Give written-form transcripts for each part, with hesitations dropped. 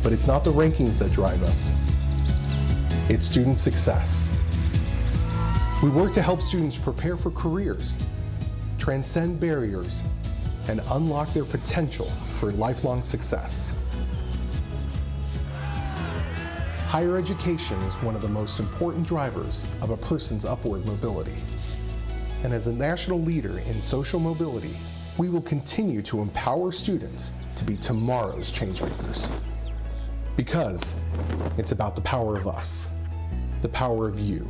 But it's not the rankings that drive us. It's student success. We work to help students prepare for careers, transcend barriers, and unlock their potential for lifelong success. Higher education is one of the most important drivers of a person's upward mobility. And as a national leader in social mobility, we will continue to empower students to be tomorrow's changemakers. Because it's about the power of us, the power of you.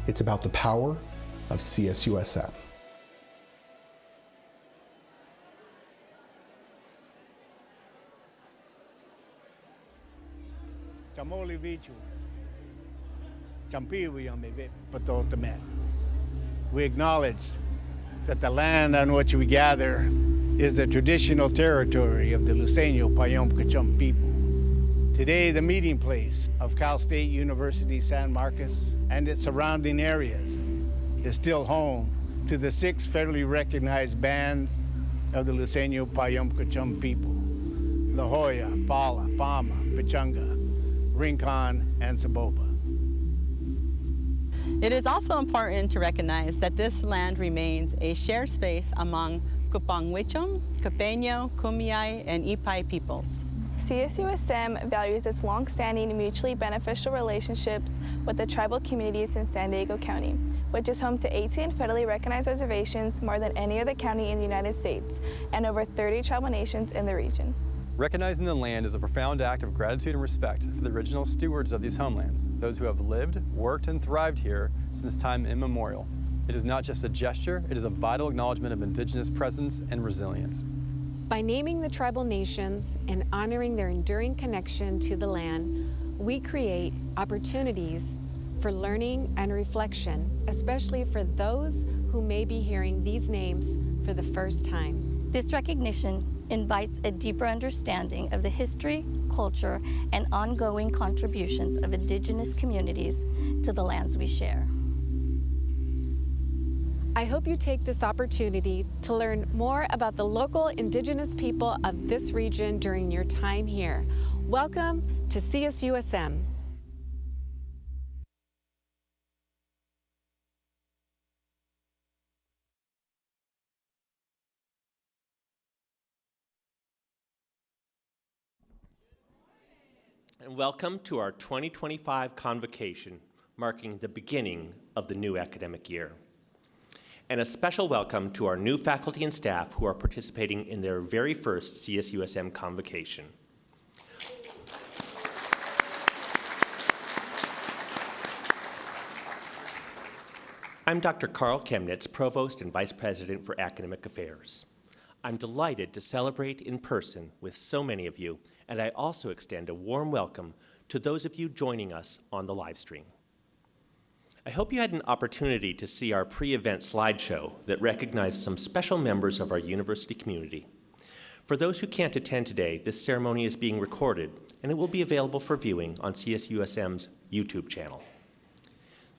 It's about the power of CSUSM. We acknowledge that the land on which we gather is the traditional territory of the Luiseño Payom people. Today, the meeting place of Cal State University San Marcos and its surrounding areas is still home to the 6 federally recognized bands of the Luiseño Payom people: La Jolla, Pala, Pama, Pechanga, Rincon, and Saboba. It is also important to recognize that this land remains a shared space among Kupangwichom, Capeño, Kumeyaay, and Ipay peoples. CSUSM values its long-standing mutually beneficial relationships with the tribal communities in San Diego County, which is home to 18 federally recognized reservations, more than any other county in the United States, and over 30 tribal nations in the region. Recognizing the land is a profound act of gratitude and respect for the original stewards of these homelands, those who have lived, worked, and thrived here since time immemorial. It is not just a gesture, it is a vital acknowledgement of Indigenous presence and resilience. By naming the tribal nations and honoring their enduring connection to the land, we create opportunities for learning and reflection, especially for those who may be hearing these names for the first time. This recognition invites a deeper understanding of the history, culture, and ongoing contributions of Indigenous communities to the lands we share. I hope you take this opportunity to learn more about the local Indigenous people of this region during your time here. Welcome to CSUSM. And welcome to our 2025 Convocation, marking the beginning of the new academic year. And a special welcome to our new faculty and staff who are participating in their very first CSUSM Convocation. I'm Dr. Carl Chemnitz, Provost and Vice President for Academic Affairs. I'm delighted to celebrate in person with so many of you, and I also extend a warm welcome to those of you joining us on the live stream. I hope you had an opportunity to see our pre-event slideshow that recognized some special members of our university community. For those who can't attend today, this ceremony is being recorded, and it will be available for viewing on CSUSM's YouTube channel.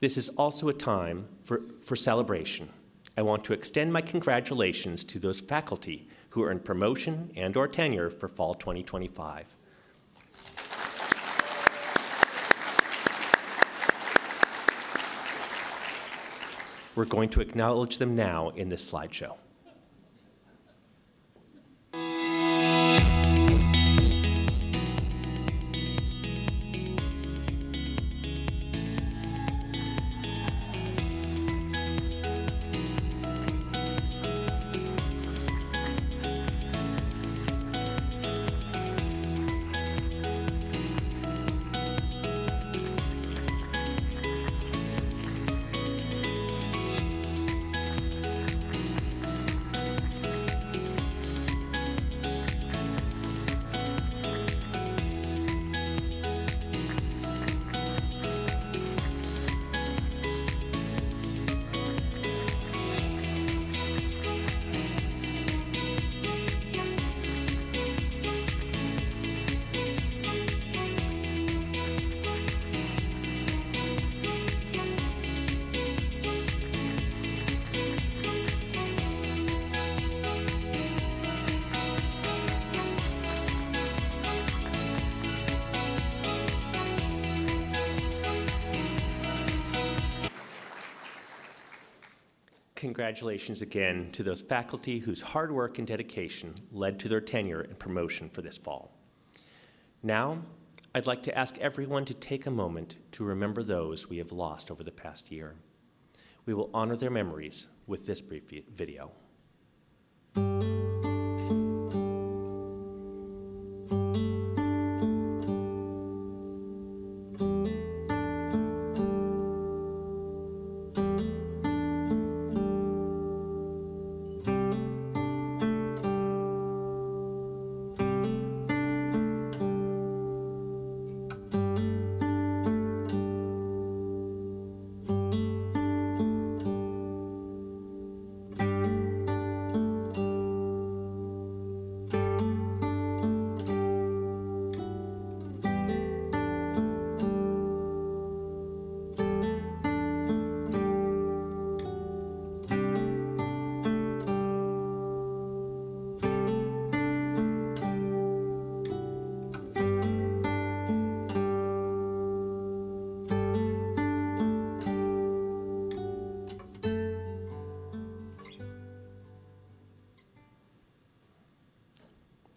This is also a time for celebration. I want to extend my congratulations to those faculty who earned promotion and/or tenure for fall 2025. We're going to acknowledge them now in this slideshow. Congratulations again to those faculty whose hard work and dedication led to their tenure and promotion for this fall. Now, I'd like to ask everyone to take a moment to remember those we have lost over the past year. We will honor their memories with this brief video.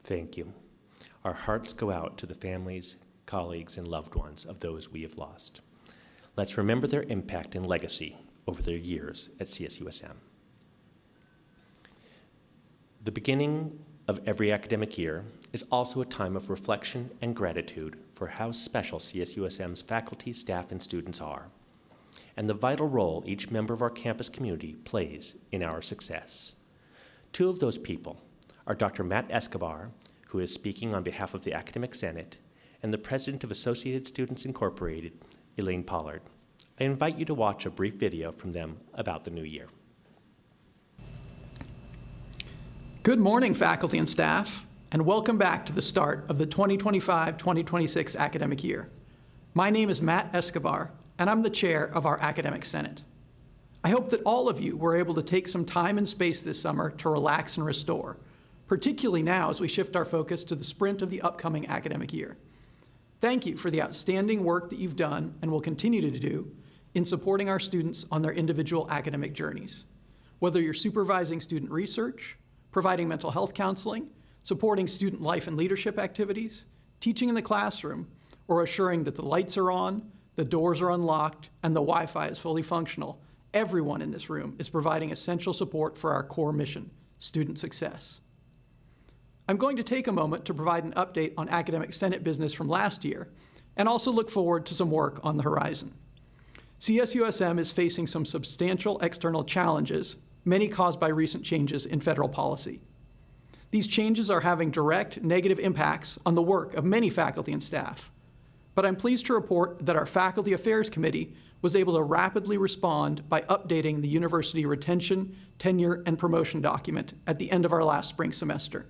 Thank you. Our hearts go out to the families, colleagues, and loved ones of those we have lost. Let's remember their impact and legacy over their years at CSUSM. The beginning of every academic year is also a time of reflection and gratitude for how special CSUSM's faculty, staff, and students are, and the vital role each member of our campus community plays in our success. Two of those people are Dr. Matt Escobar, who is speaking on behalf of the Academic Senate, and the President of Associated Students Incorporated, Elaine Pollard. I invite you to watch a brief video from them about the new year. Good morning, faculty and staff, and welcome back to the start of the 2025-2026 academic year. My name is Matt Escobar, and I'm the chair of our Academic Senate. I hope that all of you were able to take some time and space this summer to relax and restore, particularly now as we shift our focus to the sprint of the upcoming academic year. Thank you for the outstanding work that you've done and will continue to do in supporting our students on their individual academic journeys. Whether you're supervising student research, providing mental health counseling, supporting student life and leadership activities, teaching in the classroom, or assuring that the lights are on, the doors are unlocked, and the Wi-Fi is fully functional, everyone in this room is providing essential support for our core mission, student success. I'm going to take a moment to provide an update on Academic Senate business from last year, and also look forward to some work on the horizon. CSUSM is facing some substantial external challenges, many caused by recent changes in federal policy. These changes are having direct negative impacts on the work of many faculty and staff, but I'm pleased to report that our Faculty Affairs Committee was able to rapidly respond by updating the university retention, tenure, and promotion document at the end of our last spring semester.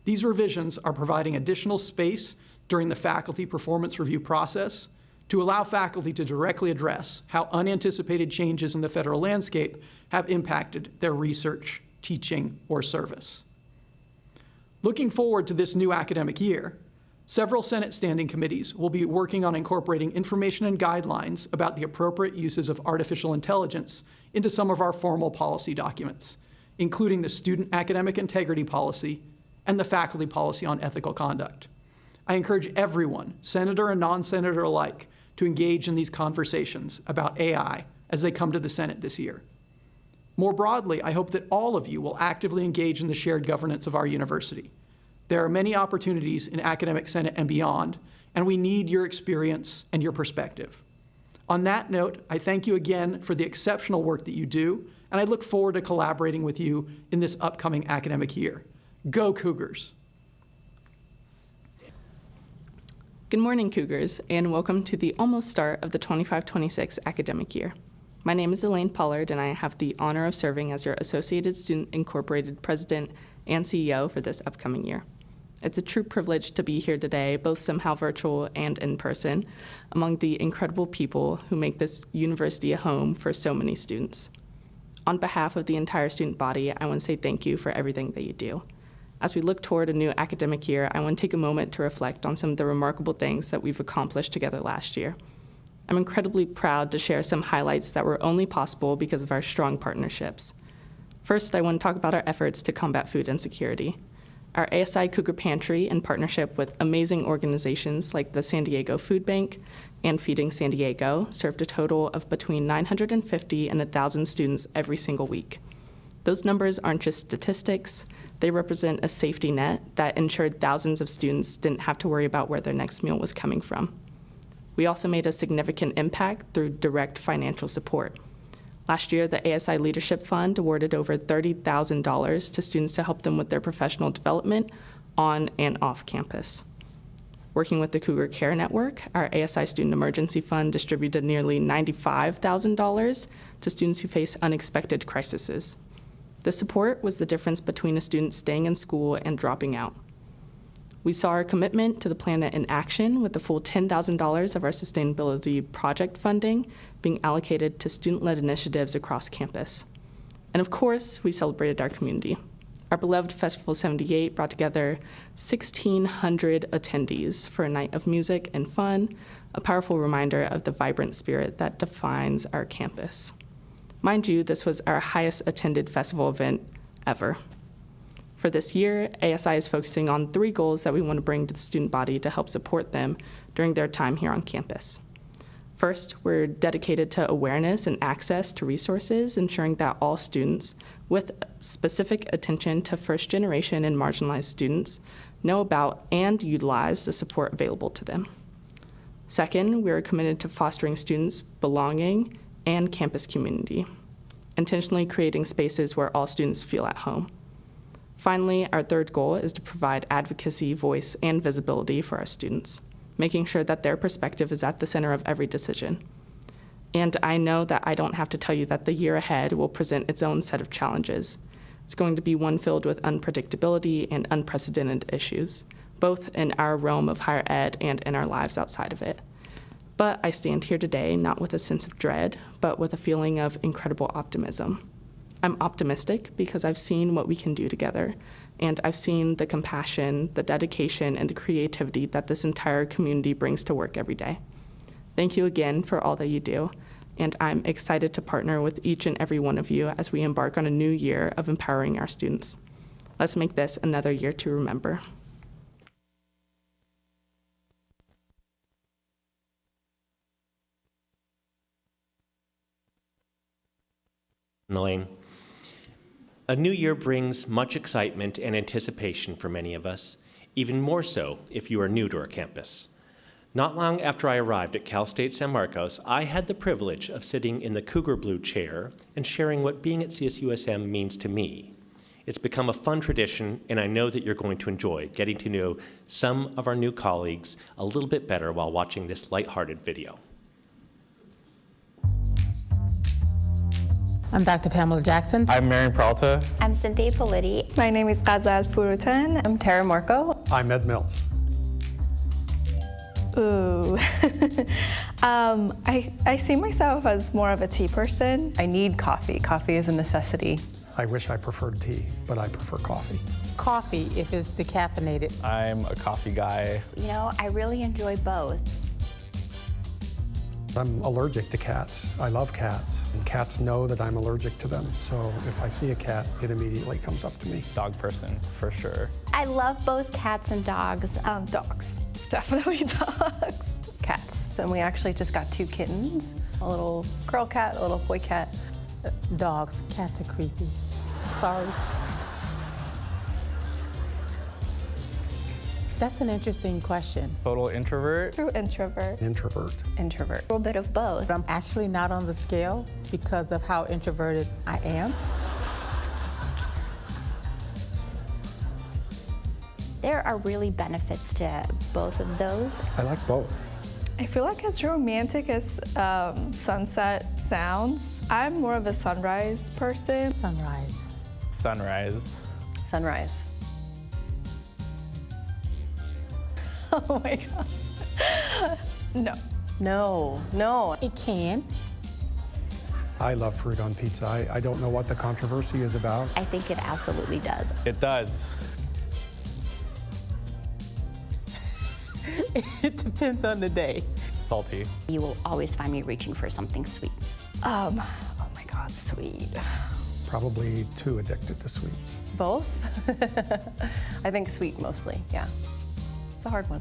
These revisions are providing additional space during the faculty performance review process to allow faculty to directly address how unanticipated changes in the federal landscape have impacted their research, teaching, or service. Looking forward to this new academic year, several Senate standing committees will be working on incorporating information and guidelines about the appropriate uses of artificial intelligence into some of our formal policy documents, including the Student Academic Integrity Policy and the Faculty Policy on Ethical Conduct. I encourage everyone, senator and non-senator alike, to engage in these conversations about AI as they come to the Senate this year. More broadly, I hope that all of you will actively engage in the shared governance of our university. There are many opportunities in Academic Senate and beyond, and we need your experience and your perspective. On that note, I thank you again for the exceptional work that you do, and I look forward to collaborating with you in this upcoming academic year. Go Cougars! Good morning, Cougars, and welcome to the almost start of the 25-26 academic year. My name is Elaine Pollard, and I have the honor of serving as your Associated Student Incorporated President and CEO for this upcoming year. It's a true privilege to be here today, both somehow virtual and in person, among the incredible people who make this university a home for so many students. On behalf of the entire student body, I want to say thank you for everything that you do. As we look toward a new academic year, I want to take a moment to reflect on some of the remarkable things that we've accomplished together last year. I'm incredibly proud to share some highlights that were only possible because of our strong partnerships. First, I want to talk about our efforts to combat food insecurity. Our ASI Cougar Pantry, in partnership with amazing organizations like the San Diego Food Bank and Feeding San Diego, served a total of between 950 and 1,000 students every single week. Those numbers aren't just statistics, they represent a safety net that ensured thousands of students didn't have to worry about where their next meal was coming from. We also made a significant impact through direct financial support. Last year, the ASI Leadership Fund awarded over $30,000 to students to help them with their professional development on and off campus. Working with the Cougar Care Network, our ASI Student Emergency Fund distributed nearly $95,000 to students who face unexpected crises. This support was the difference between a student staying in school and dropping out. We saw our commitment to the planet in action with the full $10,000 of our sustainability project funding being allocated to student-led initiatives across campus. And of course, we celebrated our community. Our beloved Festival 78 brought together 1,600 attendees for a night of music and fun, a powerful reminder of the vibrant spirit that defines our campus. Mind you, this was our highest attended festival event ever. For this year, ASI is focusing on 3 goals that we want to bring to the student body to help support them during their time here on campus. First, we're dedicated to awareness and access to resources, ensuring that all students, with specific attention to first-generation and marginalized students, know about and utilize the support available to them. Second, we are committed to fostering students' belonging and campus community, intentionally creating spaces where all students feel at home. Finally, our third goal is to provide advocacy, voice, and visibility for our students, making sure that their perspective is at the center of every decision. And I know that I don't have to tell you that the year ahead will present its own set of challenges. It's going to be one filled with unpredictability and unprecedented issues, both in our realm of higher ed and in our lives outside of it. But I stand here today not with a sense of dread, but with a feeling of incredible optimism. I'm optimistic because I've seen what we can do together, and I've seen the compassion, the dedication, and the creativity that this entire community brings to work every day. Thank you again for all that you do, and I'm excited to partner with each and every one of you as we embark on a new year of empowering our students. Let's make this another year to remember. Elaine. A new year brings much excitement and anticipation for many of us, even more so if you are new to our campus. Not long after I arrived at Cal State San Marcos, I had the privilege of sitting in the Cougar Blue chair and sharing what being at CSUSM means to me. It's become a fun tradition, and I know that you're going to enjoy getting to know some of our new colleagues a little bit better while watching this lighthearted video. I'm Dr. Pamela Jackson. I'm Marion Peralta. I'm Cynthia Politi. My name is Ghazal Furutan. I'm Tara Marco. I'm Ed Mills. Ooh. I see myself as more of a tea person. I need coffee. Coffee is a necessity. I wish I preferred tea, but I prefer coffee. Coffee if it's decaffeinated. I'm a coffee guy. You know, I really enjoy both. I'm allergic to cats. I love cats. And cats know that I'm allergic to them. So if I see a cat, it immediately comes up to me. Dog person, for sure. I love both cats and dogs. Dogs. Definitely dogs. Cats. And we actually just got 2 kittens. A little girl cat, a little boy cat. Dogs. Cats are creepy. Sorry. That's an interesting question. Total introvert? True introvert. Introvert. Introvert. A little bit of both. But I'm actually not on the scale because of how introverted I am. There are really benefits to both of those. I like both. I feel like as romantic as sunset sounds, I'm more of a sunrise person. Sunrise. Sunrise. Sunrise. Oh my God. No. No, no. It can. I love fruit on pizza. I don't know what the controversy is about. I think it absolutely does. It does. It depends on the day. Salty. You will always find me reaching for something sweet. Oh my God, sweet. Probably too addicted to sweets. Both? I think sweet mostly, yeah. It's a hard one.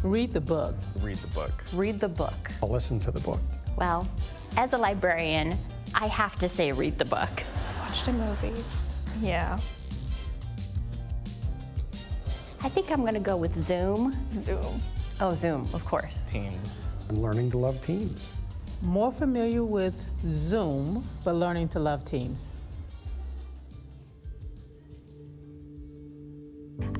Read the book. Read the book. Read the book. I'll listen to the book. Well, as a librarian, I have to say read the book. Watched a movie. Yeah. I think I'm gonna go with Zoom. Zoom. Oh, Zoom, of course. Teams. I'm learning to love teams. More familiar with Zoom, but learning to love teams.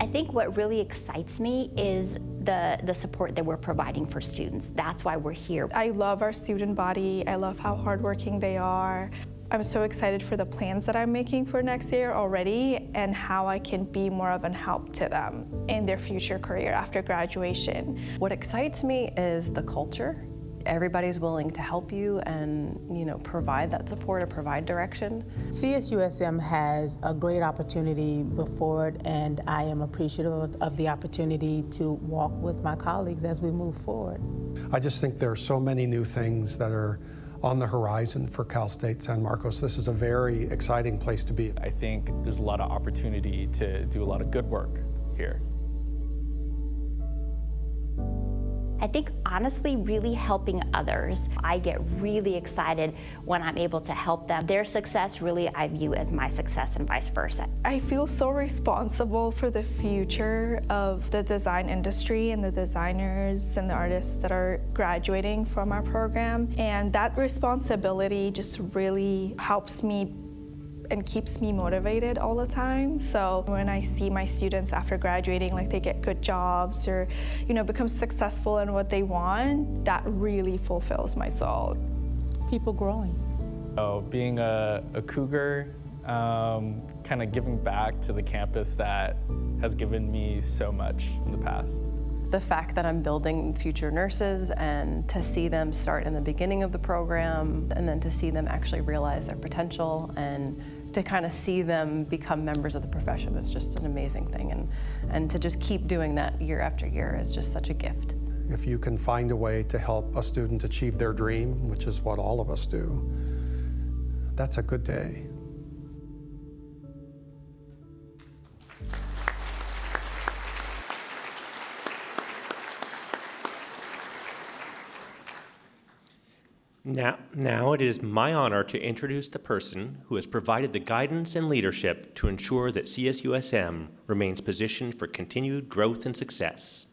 I think what really excites me is the support that we're providing for students. That's why we're here. I love our student body. I love how hardworking they are. I'm so excited for the plans that I'm making for next year already and how I can be more of a help to them in their future career after graduation. What excites me is the culture. Everybody's willing to help you and, provide that support or provide direction. CSUSM has a great opportunity before it, and I am appreciative of the opportunity to walk with my colleagues as we move forward. I just think there are so many new things that are on the horizon for Cal State San Marcos. This is a very exciting place to be. I think there's a lot of opportunity to do a lot of good work here. I think honestly really helping others. I get really excited when I'm able to help them. Their success really I view as my success and vice versa. I feel so responsible for the future of the design industry and the designers and the artists that are graduating from our program. And that responsibility just really helps me and keeps me motivated all the time. So when I see my students after graduating, like they get good jobs or, become successful in what they want, that really fulfills my soul. People growing. Oh, being a Cougar, kind of giving back to the campus that has given me so much in the past. The fact that I'm building future nurses and to see them start in the beginning of the program and then to see them actually realize their potential and to kind of see them become members of the profession is just an amazing thing. And to just keep doing that year after year is just such a gift. If you can find a way to help a student achieve their dream, which is what all of us do, that's a good day. Now it is my honor to introduce the person who has provided the guidance and leadership to ensure that CSUSM remains positioned for continued growth and success.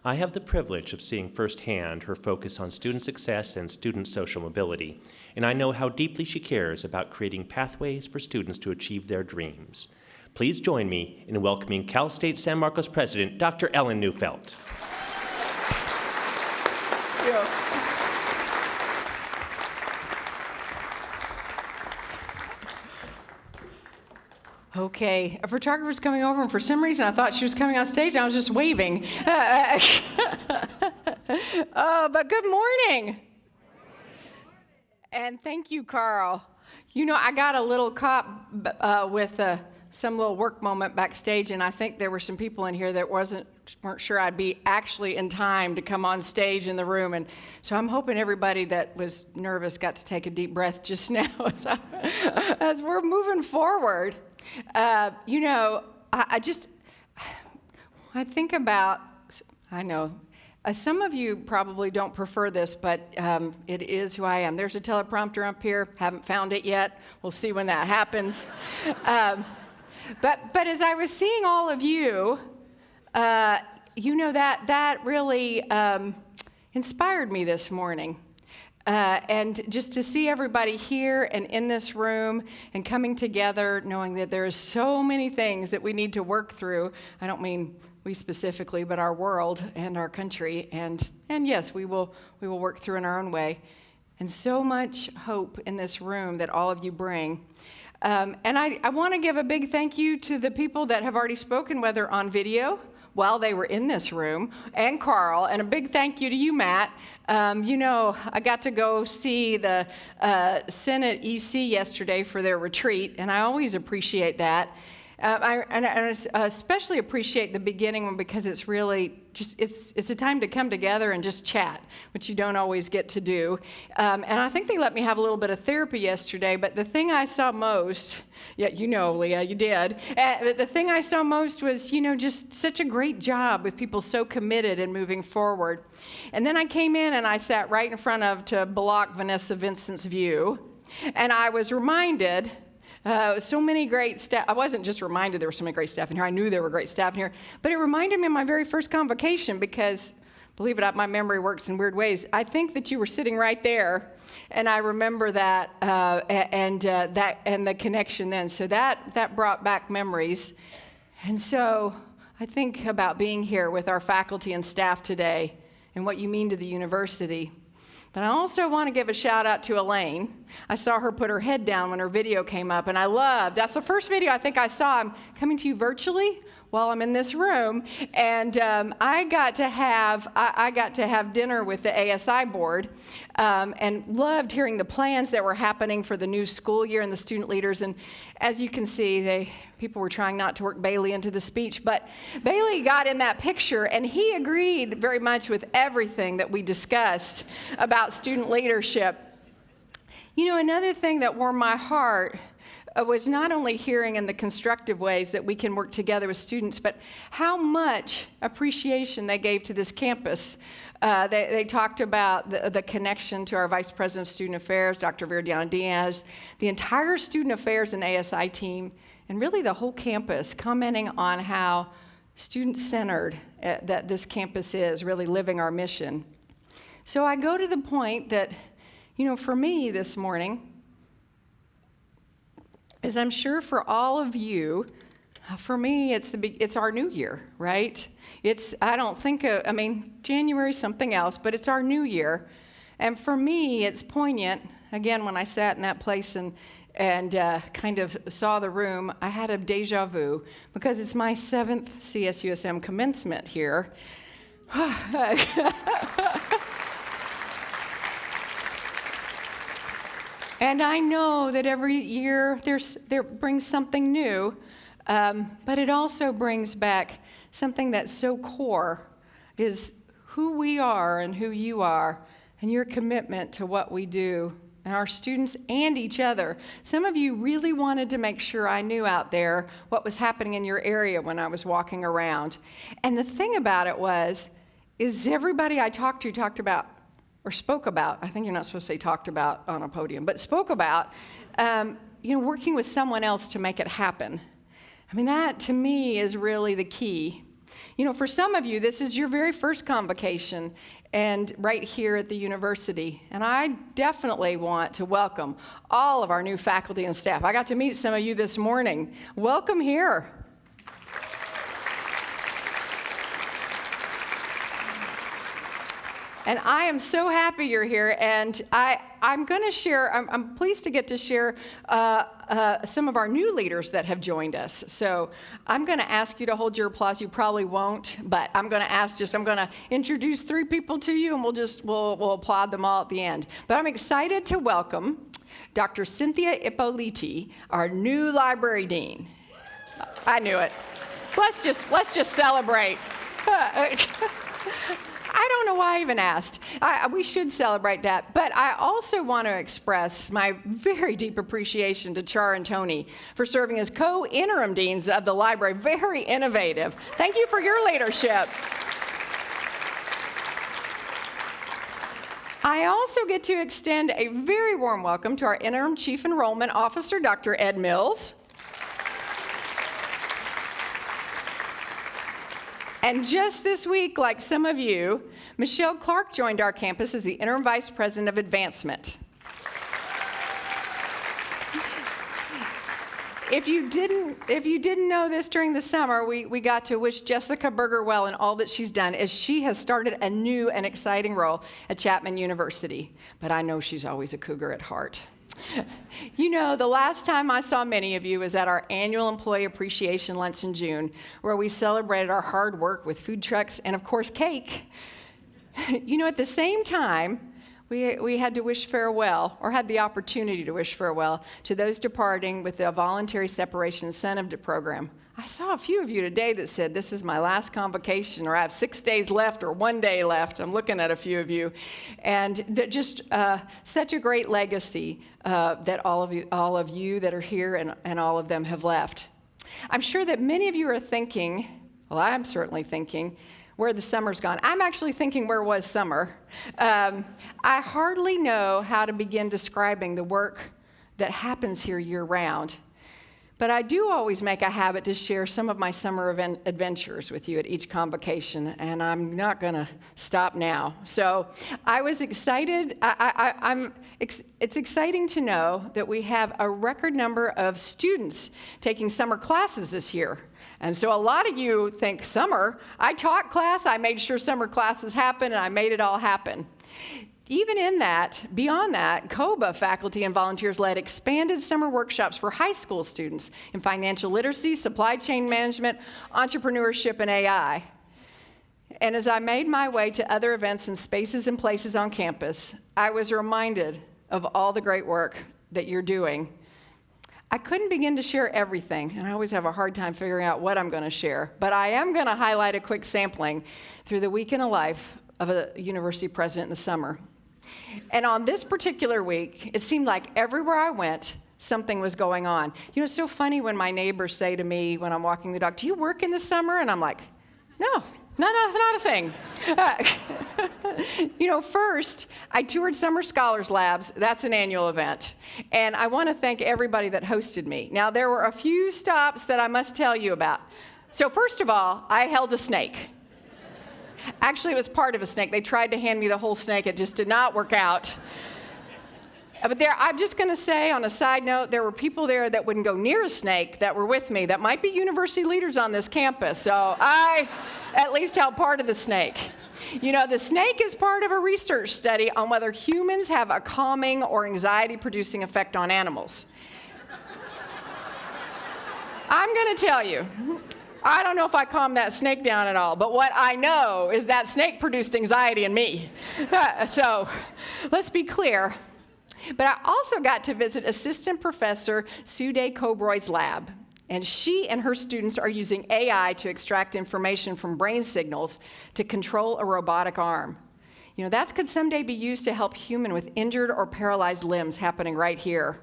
I have the privilege of seeing firsthand her focus on student success and student social mobility, and I know how deeply she cares about creating pathways for students to achieve their dreams. Please join me in welcoming Cal State San Marcos President, Dr. Ellen Neufeld. Yeah. Okay, a photographer's coming over, and for some reason I thought she was coming on stage, and I was just waving. But good morning. And thank you, Carl. I got a little caught with some little work moment backstage, and I think there were some people in here that weren't sure I'd be actually in time to come on stage in the room, and so I'm hoping everybody that was nervous got to take a deep breath just now as we're moving forward. I think about, I know, some of you probably don't prefer this, but it is who I am. There's a teleprompter up here. Haven't found it yet. We'll see when that happens. But as I was seeing all of you, that really inspired me this morning. And just to see everybody here and in this room and coming together, knowing that there are so many things that we need to work through. I don't mean we specifically, but our world and our country. And yes, we will work through in our own way. And so much hope in this room that all of you bring. And I want to give a big thank you to the people that have already spoken, whether on video, while they were in this room, and Carl, and a big thank you to you, Matt. I got to go see the Senate EC yesterday for their retreat, and I always appreciate that. I especially appreciate the beginning one because it's really just, it's a time to come together and just chat, which you don't always get to do. And I think they let me have a little bit of therapy yesterday, but the thing I saw most, yeah, you know, Leah, you did. But the thing I saw most was, you know, just such a great job with people so committed and moving forward. And then I came in and I sat right in front of to block Vanessa Vincent's view. And I was reminded, so many great staff. I wasn't just reminded there were so many great staff in here. I knew there were great staff in here. But it reminded me of my very first convocation because, believe it or not, my memory works in weird ways. I think that you were sitting right there, and I remember that and the connection then. So that brought back memories. And so I think about being here with our faculty and staff today and what you mean to the university. But I also want to give a shout out to Elaine. I saw her put her head down when her video came up, and I loved, that's the first video I think I saw. I'm coming to you virtually while I'm in this room, and I got to have dinner with the ASI board, and loved hearing the plans that were happening for the new school year and the student leaders. And as you can see, people were trying not to work Bailey into the speech, but Bailey got in that picture, and he agreed very much with everything that we discussed about student leadership. You know, another thing that warmed my heart was not only hearing in the constructive ways that we can work together with students, but how much appreciation they gave to this campus. They talked about the connection to our Vice President of Student Affairs, Dr. Viridiana Diaz, the entire Student Affairs and ASI team, and really the whole campus, commenting on how student-centered that this campus is, really living our mission. So I go to the point that, you know, for me this morning, as I'm sure for all of you, for me, it's our new year, right? I don't think, I mean, January's something else, but it's our new year. And for me, it's poignant. Again, when I sat in that place and kind of saw the room, I had a deja vu because it's my 7th CSUSM commencement here. And I know that every year there brings something new, but it also brings back something that's so core, is who we are and who you are, and your commitment to what we do, and our students and each other. Some of you really wanted to make sure I knew out there what was happening in your area when I was walking around. And the thing about it is everybody I talked about, or spoke about, I think you're not supposed to say talked about on a podium, but spoke about, you know, working with someone else to make it happen. I mean, that to me is really the key. You know, for some of you, this is your very first convocation, and right here at the university. And I definitely want to welcome all of our new faculty and staff. I got to meet some of you this morning. Welcome here. And I am so happy you're here, and I'm going to share, I'm pleased to get to share some of our new leaders that have joined us. So I'm going to ask you to hold your applause. You probably won't, but I'm going to introduce 3 people to you, and we'll applaud them all at the end. But I'm excited to welcome Dr. Cynthia Ippoliti, our new library dean. I knew it. Let's just celebrate. I don't know why I even asked. We should celebrate that. But I also want to express my very deep appreciation to Char and Tony for serving as co-interim deans of the library. Very innovative. Thank you for your leadership. I also get to extend a very warm welcome to our interim chief enrollment officer, Dr. Ed Mills. And just this week, like some of you, Michelle Clark joined our campus as the interim vice president of advancement. If you didn't know this during the summer, we got to wish Jessica Berger well in all that she's done, as she has started a new and exciting role at Chapman University. But I know she's always a Cougar at heart. You know, the last time I saw many of you was at our annual Employee Appreciation Lunch in June, where we celebrated our hard work with food trucks and, of course, cake. You know, at the same time, we had to wish farewell, or had the opportunity to wish farewell, to those departing with the voluntary separation incentive program. I saw a few of you today that said, this is my last convocation, or I have 6 days left, or 1 day left. I'm looking at a few of you. And just such a great legacy that all of you that are here and all of them have left. I'm sure that many of you are thinking, well, I'm certainly thinking, where the summer's gone. I'm actually thinking, where was summer? I hardly know how to begin describing the work that happens here year-round. But I do always make a habit to share some of my summer adventures with you at each convocation, and I'm not going to stop now. So I was excited. It's exciting to know that we have a record number of students taking summer classes this year. And so a lot of you think, summer? I taught class, I made sure summer classes happened, and I made it all happen. Even in that, beyond that, COBA faculty and volunteers led expanded summer workshops for high school students in financial literacy, supply chain management, entrepreneurship, and AI. And as I made my way to other events and spaces and places on campus, I was reminded of all the great work that you're doing. I couldn't begin to share everything, and I always have a hard time figuring out what I'm going to share, but I am going to highlight a quick sampling through the week in a life of a university president in the summer. And on this particular week, it seemed like everywhere I went, something was going on. You know, it's so funny when my neighbors say to me when I'm walking the dog, do you work in the summer? And I'm like, no, that's not a thing. You know, first, I toured Summer Scholars Labs. That's an annual event. And I want to thank everybody that hosted me. Now, there were a few stops that I must tell you about. So first of all, I held a snake. Actually, it was part of a snake. They tried to hand me the whole snake. It just did not work out. But I'm just going to say, on a side note, there were people there that wouldn't go near a snake that were with me that might be university leaders on this campus. So I at least held part of the snake. You know, the snake is part of a research study on whether humans have a calming or anxiety-producing effect on animals. I'm going to tell you, I don't know if I calmed that snake down at all, but what I know is that snake produced anxiety in me. So let's be clear. But I also got to visit Assistant Professor Sude Cobroy's lab, and she and her students are using AI to extract information from brain signals to control a robotic arm. You know, that could someday be used to help human with injured or paralyzed limbs happening right here.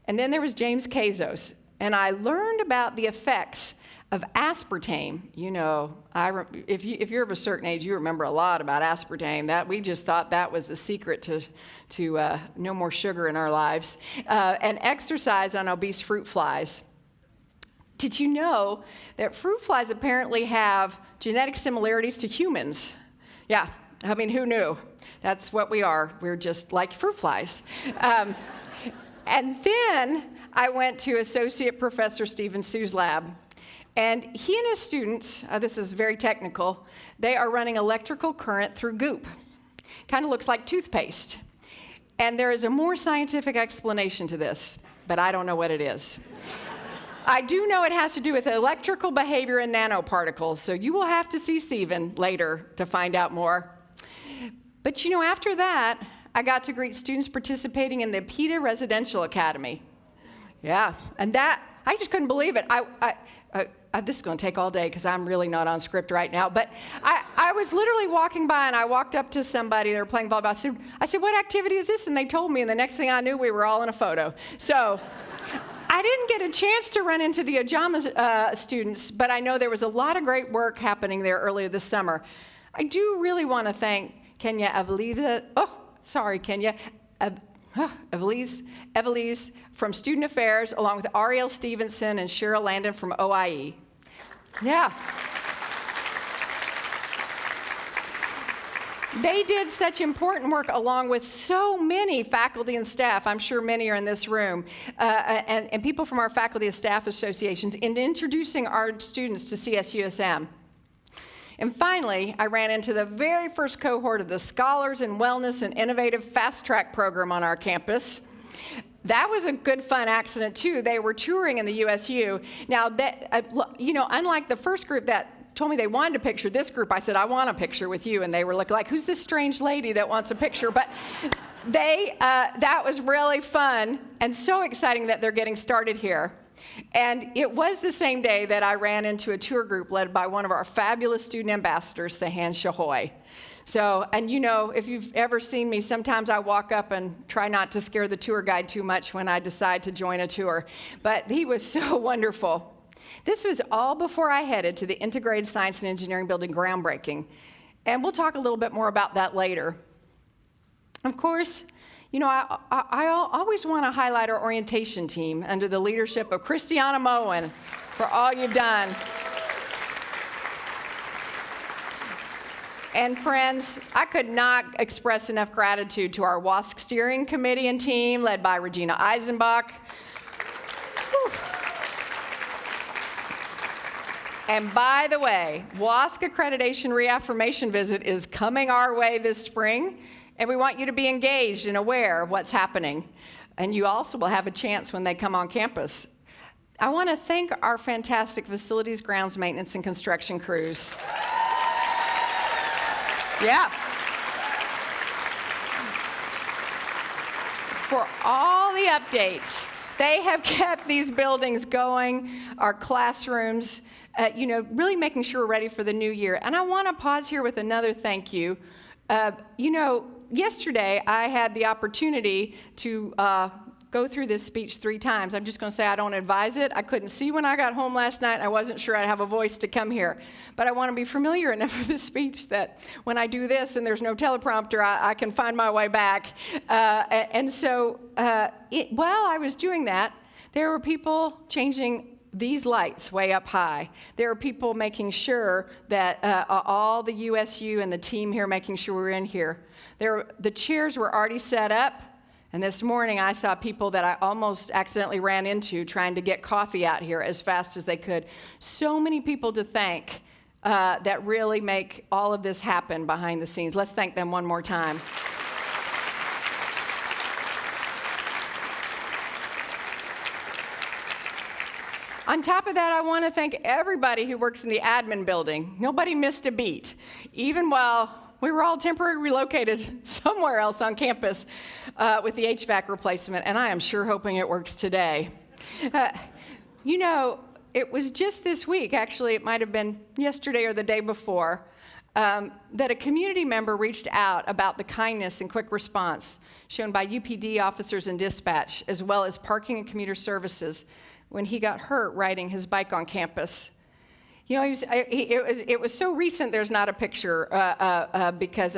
And then there was James Kazos, and I learned about the effects of aspartame. You know, if you're of a certain age, you remember a lot about aspartame. That we just thought that was the secret to no more sugar in our lives. And exercise on obese fruit flies. Did you know that fruit flies apparently have genetic similarities to humans? Yeah, I mean, who knew? That's what we are. We're just like fruit flies. And then I went to Associate Professor Stephen Sue's lab. And he and his students, this is very technical, they are running electrical current through goop. Kind of looks like toothpaste. And there is a more scientific explanation to this, but I don't know what it is. I do know it has to do with electrical behavior and nanoparticles, so you will have to see Stephen later to find out more. But you know, after that, I got to greet students participating in the PETA Residential Academy. Yeah, and that, I just couldn't believe it. This is going to take all day because I'm really not on script right now. But I was literally walking by and I walked up to somebody, they were playing volleyball. I said, what activity is this? And they told me, and the next thing I knew, we were all in a photo. So I didn't get a chance to run into the Ojama students, but I know there was a lot of great work happening there earlier this summer. I do really want to thank Kenya Evelise from Student Affairs, along with Ariel Stevenson and Cheryl Landon from OIE. Yeah. They did such important work along with so many faculty and staff, I'm sure many are in this room, and people from our faculty and staff associations in introducing our students to CSUSM. And finally, I ran into the very first cohort of the Scholars in Wellness and Innovative Fast Track program on our campus. That was a good, fun accident, too. They were touring in the USU. Now, that, you know, unlike the first group that told me they wanted a picture. This group, I said, I want a picture with you. And they were like, who's this strange lady that wants a picture? But that was really fun and so exciting that they're getting started here. And it was the same day that I ran into a tour group led by one of our fabulous student ambassadors, Sahan Shahoy. So, and you know, if you've ever seen me, sometimes I walk up and try not to scare the tour guide too much when I decide to join a tour. But he was so wonderful. This was all before I headed to the Integrated Science and Engineering Building groundbreaking. And we'll talk a little bit more about that later. Of course, you know, I always want to highlight our orientation team under the leadership of Christiana Moen for all you've done. And friends, I could not express enough gratitude to our WASC steering committee and team led by Regina Eisenbach. Whew. And by the way, WASC accreditation reaffirmation visit is coming our way this spring. And we want you to be engaged and aware of what's happening. And you also will have a chance when they come on campus. I want to thank our fantastic facilities, grounds, maintenance, and construction crews. Yeah. For all the updates. They have kept these buildings going, our classrooms, you know, really making sure we're ready for the new year. And I want to pause here with another thank you. You know, yesterday I had the opportunity to go through this speech 3 times. I'm just going to say I don't advise it. I couldn't see when I got home last night, and I wasn't sure I'd have a voice to come here. But I want to be familiar enough with this speech that when I do this and there's no teleprompter, I can find my way back. And so while I was doing that, there were people changing these lights way up high. There are people making sure that all the USU and the team here making sure we're in here. The chairs were already set up, and this morning I saw people that I almost accidentally ran into trying to get coffee out here as fast as they could. So many people to thank that really make all of this happen behind the scenes. Let's thank them one more time. On top of that, I want to thank everybody who works in the admin building. Nobody missed a beat, even while we were all temporarily relocated somewhere else on campus with the HVAC replacement, and I am sure hoping it works today. You know, it was just this week, actually it might have been yesterday or the day before, that a community member reached out about the kindness and quick response shown by UPD officers and dispatch, as well as parking and commuter services, when he got hurt riding his bike on campus. You know, it was so recent there's not a picture because,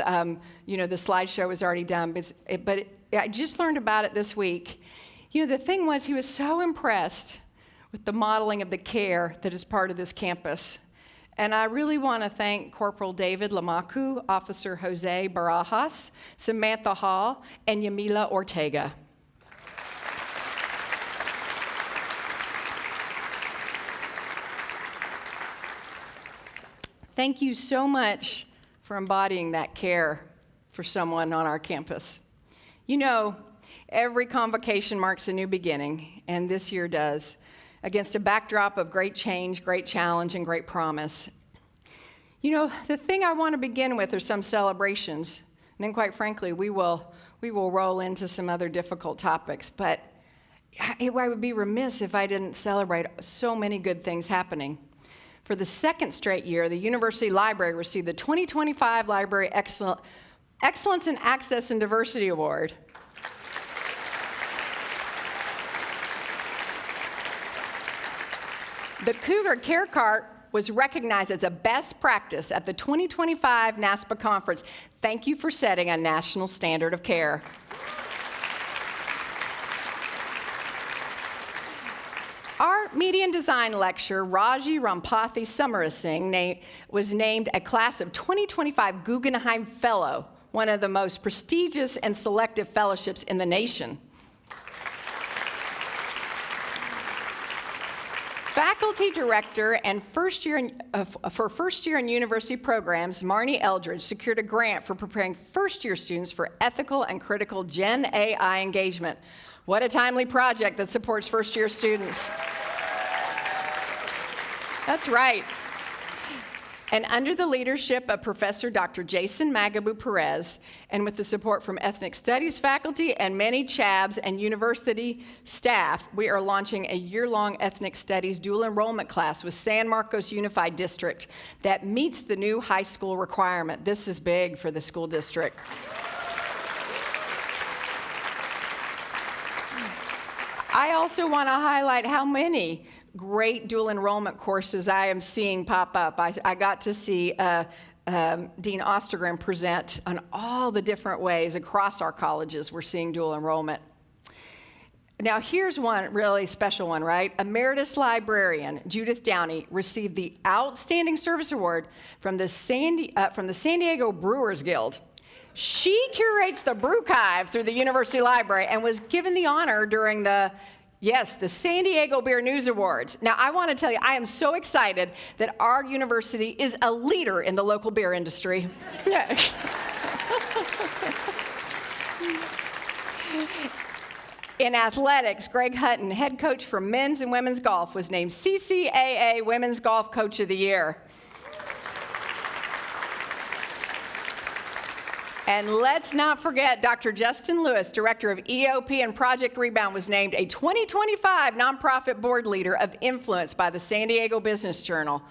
you know, the slideshow was already done. But I just learned about it this week. You know, the thing was he was so impressed with the modeling of the care that is part of this campus. And I really want to thank Corporal David Lamaku, Officer Jose Barajas, Samantha Hall, and Yamila Ortega. Thank you so much for embodying that care for someone on our campus. You know, every convocation marks a new beginning, and this year does, against a backdrop of great change, great challenge, and great promise. You know, the thing I want to begin with are some celebrations, and then quite frankly, we will roll into some other difficult topics, but I would be remiss if I didn't celebrate so many good things happening. For the second straight year, the University Library received the 2025 Library Excellence in Access and Diversity Award. The Cougar Care Cart was recognized as a best practice at the 2025 NASPA conference. Thank you for setting a national standard of care. Our media and design lecturer, Raji Rampathy Samarasinghe, was named a class of 2025 Guggenheim Fellow, one of the most prestigious and selective fellowships in the nation. Faculty Director and for first-year and university programs, Marnie Eldridge secured a grant for preparing first-year students for ethical and critical Gen AI engagement. What a timely project that supports first-year students. That's right. And under the leadership of Professor Dr. Jason Magabu Perez, and with the support from Ethnic Studies faculty and many CHABS and university staff, we are launching a year-long Ethnic Studies dual enrollment class with San Marcos Unified District that meets the new high school requirement. This is big for the school district. I also want to highlight how many great dual enrollment courses I am seeing pop up. I got to see Dean Ostergren present on all the different ways across our colleges we're seeing dual enrollment. Now here's one really special one, right? Emeritus librarian Judith Downey received the Outstanding Service Award from the San Diego Brewers Guild. She curates the Brewchive through the University Library and was given the honor during the San Diego Beer News Awards. Now, I want to tell you, I am so excited that our university is a leader in the local beer industry. In athletics, Greg Hutton, head coach for men's and women's golf, was named CCAA Women's Golf Coach of the Year. And let's not forget Dr. Justin Lewis, Director of EOP and Project Rebound, was named a 2025 Nonprofit Board Leader of Influence by the San Diego Business Journal.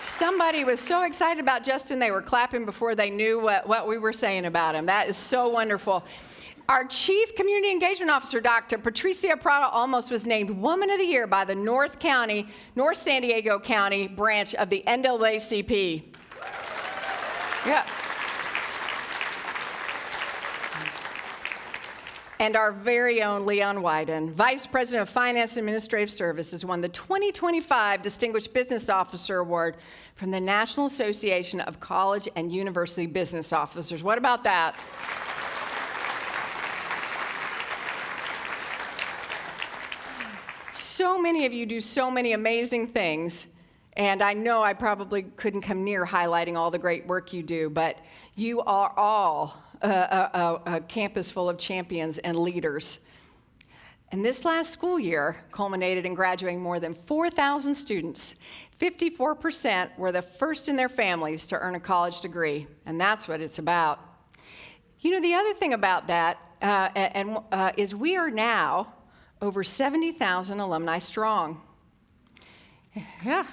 Somebody was so excited about Justin, they were clapping before they knew what we were saying about him. That is so wonderful. Our Chief Community Engagement Officer, Dr. Patricia Prada Olmos, was named Woman of the Year by the North San Diego County branch of the NAACP. Yeah. And our very own Leon Wyden, Vice President of Finance and Administrative Services, won the 2025 Distinguished Business Officer Award from the National Association of College and University Business Officers. What about that? So many of you do so many amazing things, and I know I probably couldn't come near highlighting all the great work you do, but you are all a campus full of champions and leaders. And this last school year culminated in graduating more than 4,000 students. 54% were the first in their families to earn a college degree, and that's what it's about. You know, the other thing about that is we are now over 70,000 alumni strong. Yeah.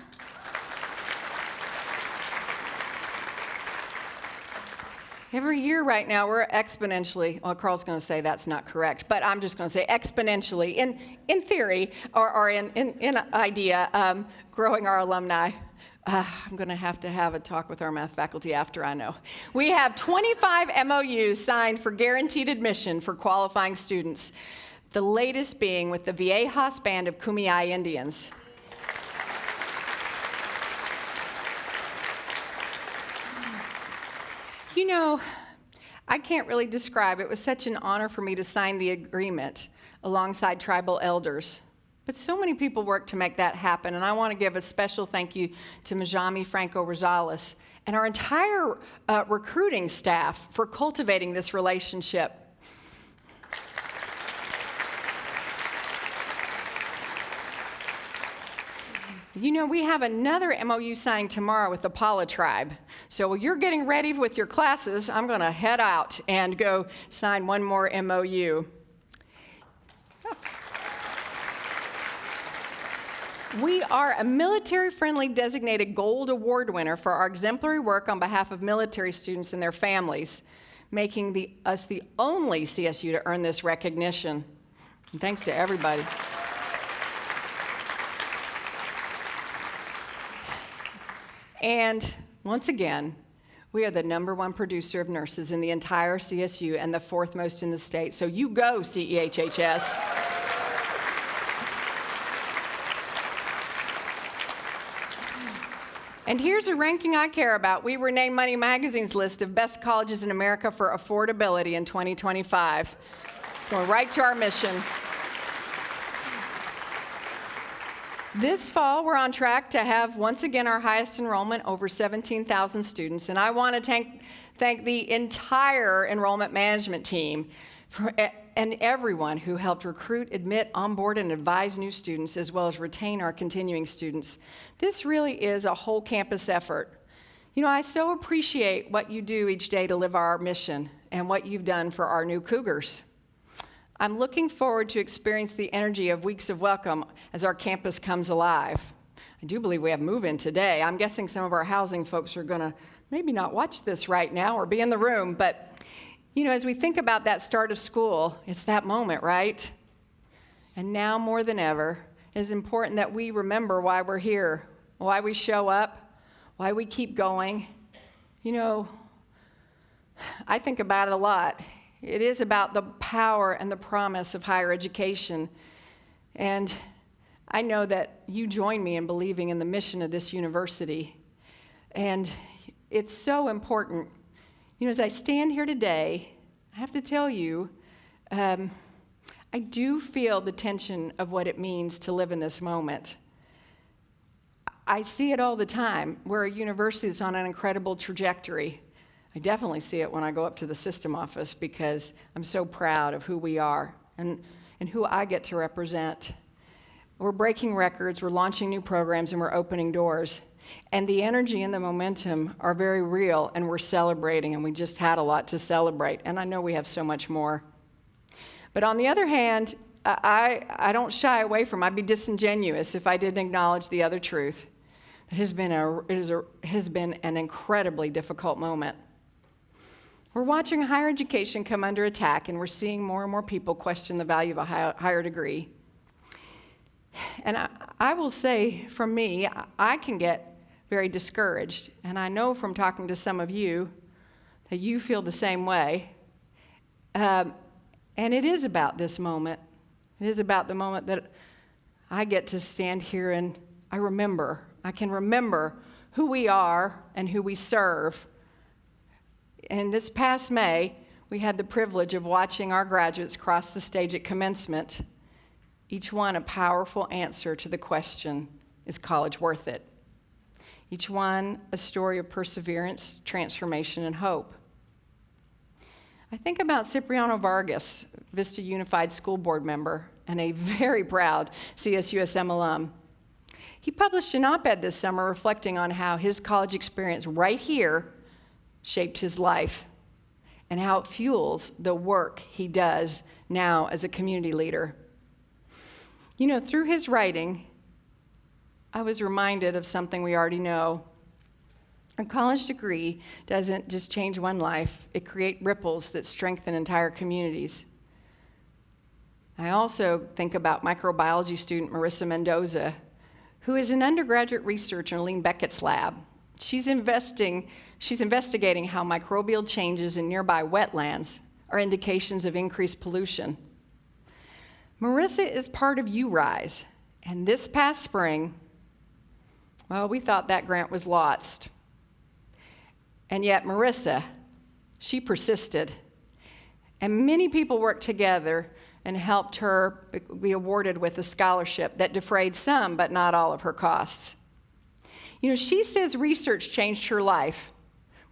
Every year right now, we're exponentially, well, Carl's going to say that's not correct, but I'm just going to say exponentially, in theory, or in idea, growing our alumni. I'm going to have a talk with our math faculty after, I know. We have 25 MOUs signed for guaranteed admission for qualifying students. The latest being with the Viejas Band of Kumeyaay Indians. You know, I can't really describe. It was such an honor for me to sign the agreement alongside tribal elders. But so many people worked to make that happen, and I want to give a special thank you to Majami Franco Rosales and our entire recruiting staff for cultivating this relationship. You know, we have another MOU signing tomorrow with the Paula tribe. So while you're getting ready with your classes, I'm going to head out and go sign one more MOU. We are a military-friendly designated gold award winner for our exemplary work on behalf of military students and their families, making us the only CSU to earn this recognition. And thanks to everybody. And once again, we are the #1 producer of nurses in the entire CSU and the 4th most in the state. So you go, CEHHS. And here's a ranking I care about. We were named Money Magazine's list of best colleges in America for affordability in 2025. Going right to our mission. This fall, we're on track to have, once again, our highest enrollment, over 17,000 students. And I want to thank the entire enrollment management team and everyone who helped recruit, admit, onboard, and advise new students, as well as retain our continuing students. This really is a whole campus effort. You know, I so appreciate what you do each day to live our mission and what you've done for our new Cougars. I'm looking forward to experience the energy of Weeks of Welcome as our campus comes alive. I do believe we have move-in today. I'm guessing some of our housing folks are gonna maybe not watch this right now or be in the room, but you know, as we think about that start of school, it's that moment, right? And now more than ever, it is important that we remember why we're here, why we show up, why we keep going. You know, I think about it a lot. It is about the power and the promise of higher education. And I know that you join me in believing in the mission of this university. And it's so important. You know, as I stand here today, I have to tell you, I do feel the tension of what it means to live in this moment. I see it all the time, where a university is on an incredible trajectory. I definitely see it when I go up to the system office because I'm so proud of who we are and who I get to represent. We're breaking records, we're launching new programs, and we're opening doors. And the energy and the momentum are very real, and we're celebrating, and we just had a lot to celebrate, and I know we have so much more. But on the other hand, I don't shy away from, I'd be disingenuous if I didn't acknowledge the other truth. It has been an incredibly difficult moment. We're watching higher education come under attack, and we're seeing more and more people question the value of a higher degree. And I will say, from me, I can get very discouraged, and I know from talking to some of you that you feel the same way. And it is about this moment. It is about the moment that I get to stand here and I can remember who we are and who we serve. And this past May, we had the privilege of watching our graduates cross the stage at commencement, each one a powerful answer to the question, is college worth it? Each one a story of perseverance, transformation, and hope. I think about Cipriano Vargas, Vista Unified School Board member and a very proud CSUSM alum. He published an op-ed this summer reflecting on how his college experience right here shaped his life and how it fuels the work he does now as a community leader. You know, through his writing, I was reminded of something we already know. A college degree doesn't just change one life, it creates ripples that strengthen entire communities. I also think about microbiology student Marissa Mendoza, who is an undergraduate researcher in Lean Beckett's lab. She's investigating how microbial changes in nearby wetlands are indications of increased pollution. Marissa is part of URISE, and this past spring, well, we thought that grant was lost. And yet Marissa, she persisted. And many people worked together and helped her be awarded with a scholarship that defrayed some, but not all of her costs. You know, she says research changed her life,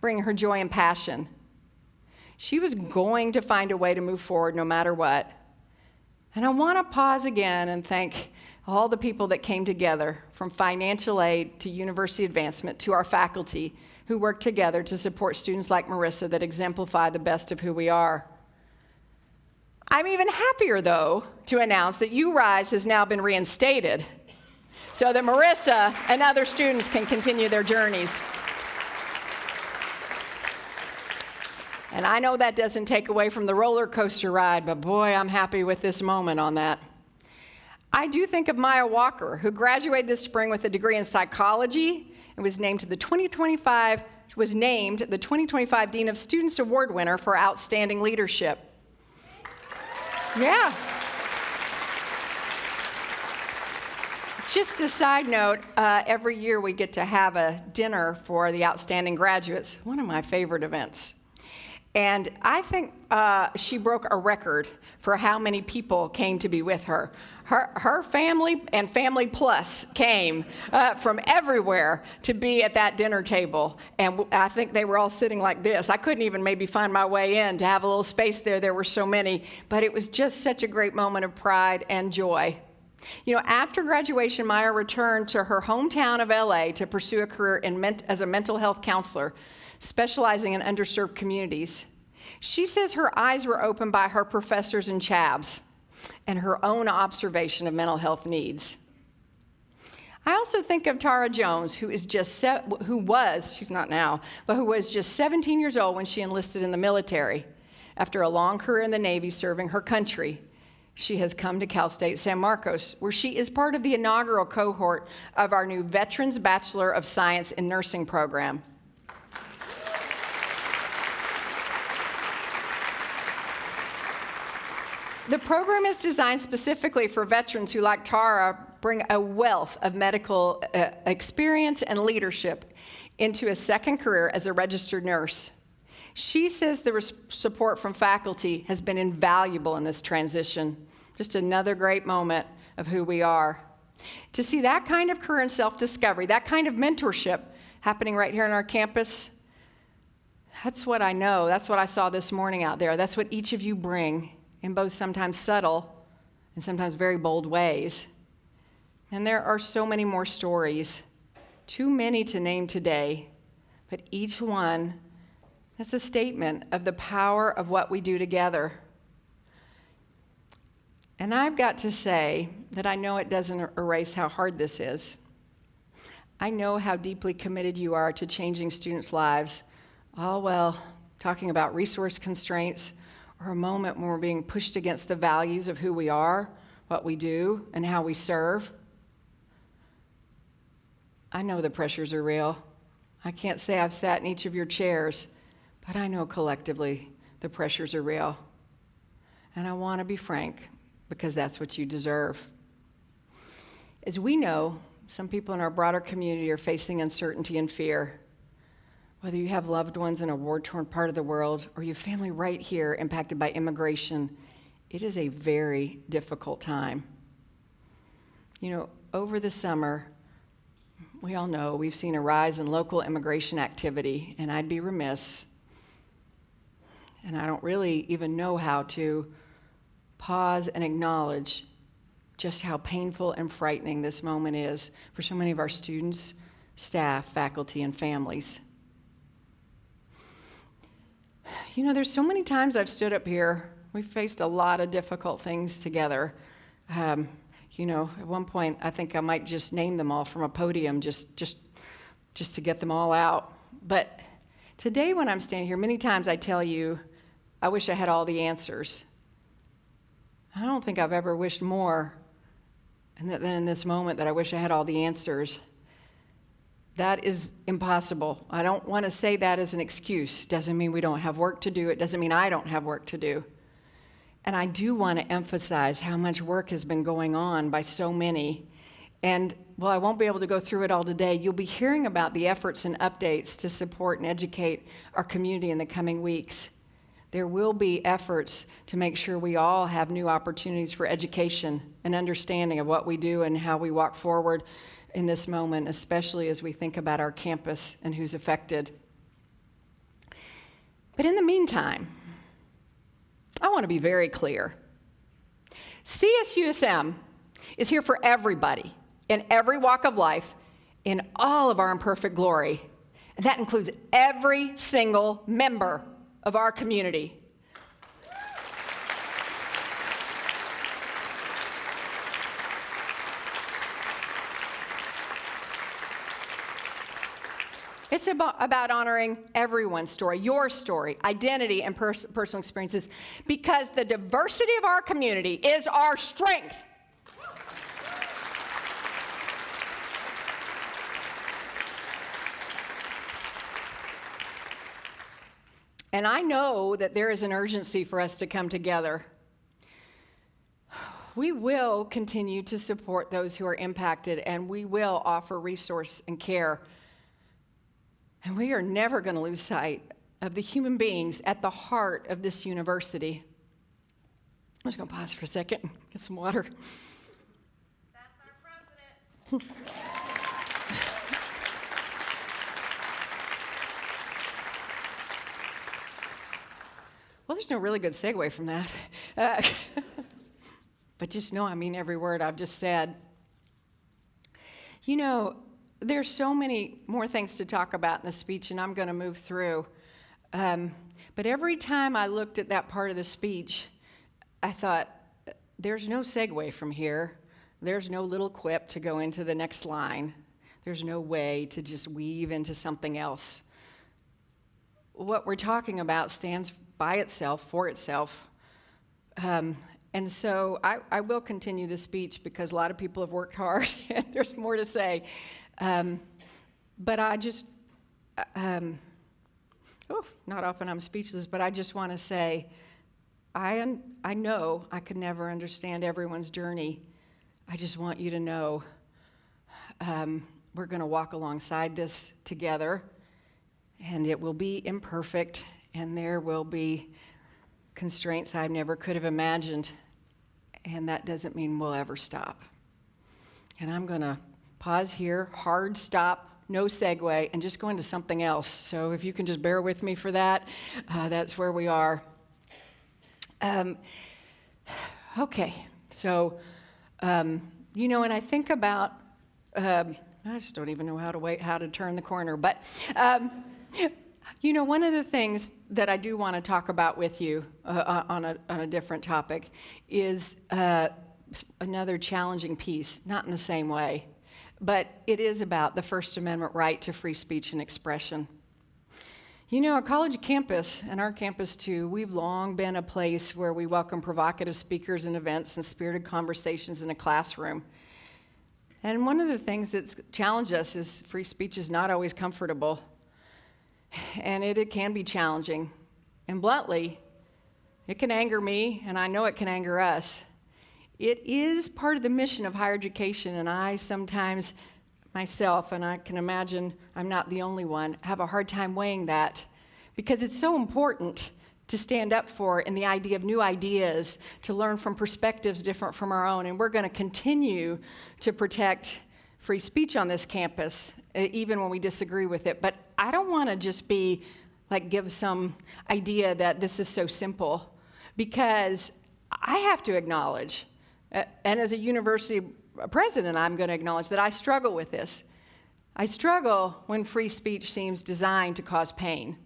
bringing her joy and passion. She was going to find a way to move forward no matter what. And I want to pause again and thank all the people that came together, from financial aid to university advancement to our faculty who worked together to support students like Marissa that exemplify the best of who we are. I'm even happier, though, to announce that URISE has now been reinstated so that Marissa and other students can continue their journeys. And I know that doesn't take away from the roller coaster ride, but boy, I'm happy with this moment on that. I do think of Maya Walker, who graduated this spring with a degree in psychology and was named the 2025 Dean of Students Award winner for outstanding leadership. Yeah. Just a side note, every year we get to have a dinner for the outstanding graduates, one of my favorite events. And I think she broke a record for how many people came to be with her. Her family and Family Plus came from everywhere to be at that dinner table. And I think they were all sitting like this. I couldn't even maybe find my way in to have a little space there. There were so many. But it was just such a great moment of pride and joy. You know, after graduation, Maya returned to her hometown of LA to pursue a career as a mental health counselor, specializing in underserved communities. She says her eyes were opened by her professors and chabs and her own observation of mental health needs. I also think of Tara Jones, who was, she's not now, but who was just 17 years old when she enlisted in the military. After a long career in the Navy serving her country, she has come to Cal State San Marcos, where she is part of the inaugural cohort of our new Veterans Bachelor of Science in Nursing program. The program is designed specifically for veterans who, like Tara, bring a wealth of medical experience and leadership into a second career as a registered nurse. She says the support from faculty has been invaluable in this transition. Just another great moment of who we are. To see that kind of career and self-discovery, that kind of mentorship happening right here on our campus, that's what I know. That's what I saw this morning out there. That's what each of you bring in both sometimes subtle and sometimes very bold ways. And there are so many more stories, too many to name today, but each one, that's a statement of the power of what we do together. And I've got to say that I know it doesn't erase how hard this is. I know how deeply committed you are to changing students' lives, all while talking about resource constraints or a moment when we're being pushed against the values of who we are, what we do, and how we serve. I know the pressures are real. I can't say I've sat in each of your chairs, but I know collectively the pressures are real. And I want to be frank, because that's what you deserve. As we know, some people in our broader community are facing uncertainty and fear. Whether you have loved ones in a war-torn part of the world or you have family right here impacted by immigration, it is a very difficult time. You know, over the summer, we all know we've seen a rise in local immigration activity, and I'd be remiss, and I don't really even know how to pause and acknowledge just how painful and frightening this moment is for so many of our students, staff, faculty, and families. You know, there's so many times I've stood up here. We've faced a lot of difficult things together. You know, at one point, I think I might just name them all from a podium just to get them all out. But today when I'm standing here, many times I tell you, I wish I had all the answers. I don't think I've ever wished more than in this moment that I wish I had all the answers. That is impossible. I don't want to say that as an excuse. Doesn't mean we don't have work to do. It doesn't mean I don't have work to do. And I do want to emphasize how much work has been going on by so many. And while I won't be able to go through it all today, you'll be hearing about the efforts and updates to support and educate our community in the coming weeks. There will be efforts to make sure we all have new opportunities for education and understanding of what we do and how we walk forward in this moment, especially as we think about our campus and who's affected. But in the meantime, I want to be very clear. CSUSM is here for everybody in every walk of life in all of our imperfect glory. And that includes every single member of our community. It's about honoring everyone's story, your story, identity, and personal experiences, because the diversity of our community is our strength. And I know that there is an urgency for us to come together. We will continue to support those who are impacted, and we will offer resource and care. And we are never going to lose sight of the human beings at the heart of this university. I'm just going to pause for a second, get some water. That's our president. Well, there's no really good segue from that. But just know I mean every word I've just said. You know, there's so many more things to talk about in the speech, and I'm going to move through. But every time I looked at that part of the speech, I thought, there's no segue from here. There's no little quip to go into the next line. There's no way to just weave into something else. What we're talking about stands by itself, for itself. And so I will continue the speech because a lot of people have worked hard and there's more to say. But I just, not often I'm speechless, but I just want to say, I know I could never understand everyone's journey. I just want you to know we're going to walk alongside this together, and it will be imperfect, and there will be constraints I never could have imagined, and that doesn't mean we'll ever stop. And I'm going to pause here, hard stop, no segue, and just go into something else. So if you can just bear with me for that, that's where we are. Okay, so, you know, and I think about, I just don't even know how to turn the corner, but, you know, one of the things that I do want to talk about with you on a different topic is another challenging piece, not in the same way, but it is about the First Amendment right to free speech and expression. You know, a college campus, and our campus too, we've long been a place where we welcome provocative speakers and events and spirited conversations in a classroom. And one of the things that's challenged us is free speech is not always comfortable. And it can be challenging. And bluntly, it can anger me, and I know it can anger us. It is part of the mission of higher education, and I sometimes myself, and I can imagine I'm not the only one, have a hard time weighing that because it's so important to stand up for in the idea of new ideas, to learn from perspectives different from our own, and we're going to continue to protect free speech on this campus, even when we disagree with it. But I don't want to just be like give some idea that this is so simple, because I have to acknowledge, and as a university president, I'm going to acknowledge that I struggle with this. I struggle when free speech seems designed to cause pain.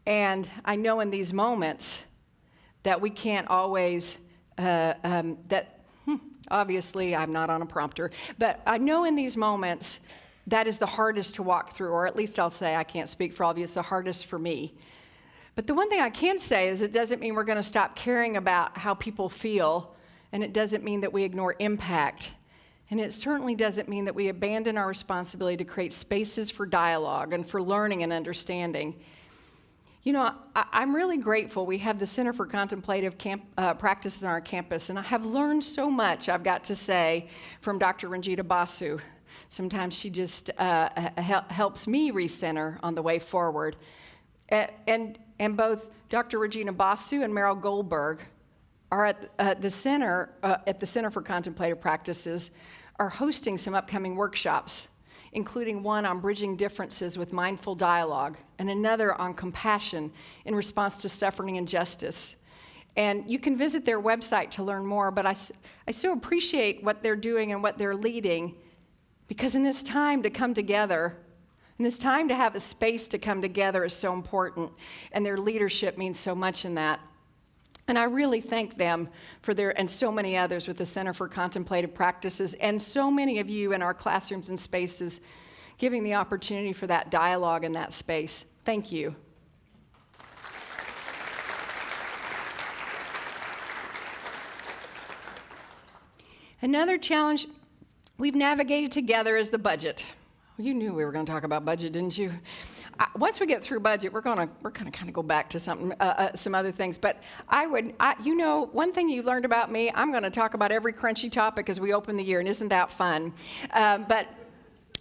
And I know in these moments that we can't always, obviously I'm not on a prompter, but I know in these moments that is the hardest to walk through, or at least I'll say, I can't speak for all of you, it's the hardest for me. But the one thing I can say is it doesn't mean we're going to stop caring about how people feel, and it doesn't mean that we ignore impact. And it certainly doesn't mean that we abandon our responsibility to create spaces for dialogue and for learning and understanding. You know, I'm really grateful we have the Center for Contemplative Practice on our campus, and I have learned so much, I've got to say, from Dr. Ranjita Basu. Sometimes she just helps me recenter on the way forward. And both Dr. Regina Basu and Meryl Goldberg are at the Center for Contemplative Practices, are hosting some upcoming workshops, including one on bridging differences with mindful dialogue, and another on compassion in response to suffering and justice. And you can visit their website to learn more, but I so appreciate what they're doing and what they're leading, because in this time to come together, in this time to have a space to come together is so important, and their leadership means so much in that. And I really thank them for and so many others with the Center for Contemplative Practices, and so many of you in our classrooms and spaces giving the opportunity for that dialogue in that space. Thank you. Another challenge we've navigated together is the budget. You knew we were going to talk about budget, didn't you? Once we get through budget, we're gonna kind of go back to some other things. But you know, one thing you learned about me, I'm going to talk about every crunchy topic as we open the year, and isn't that fun? But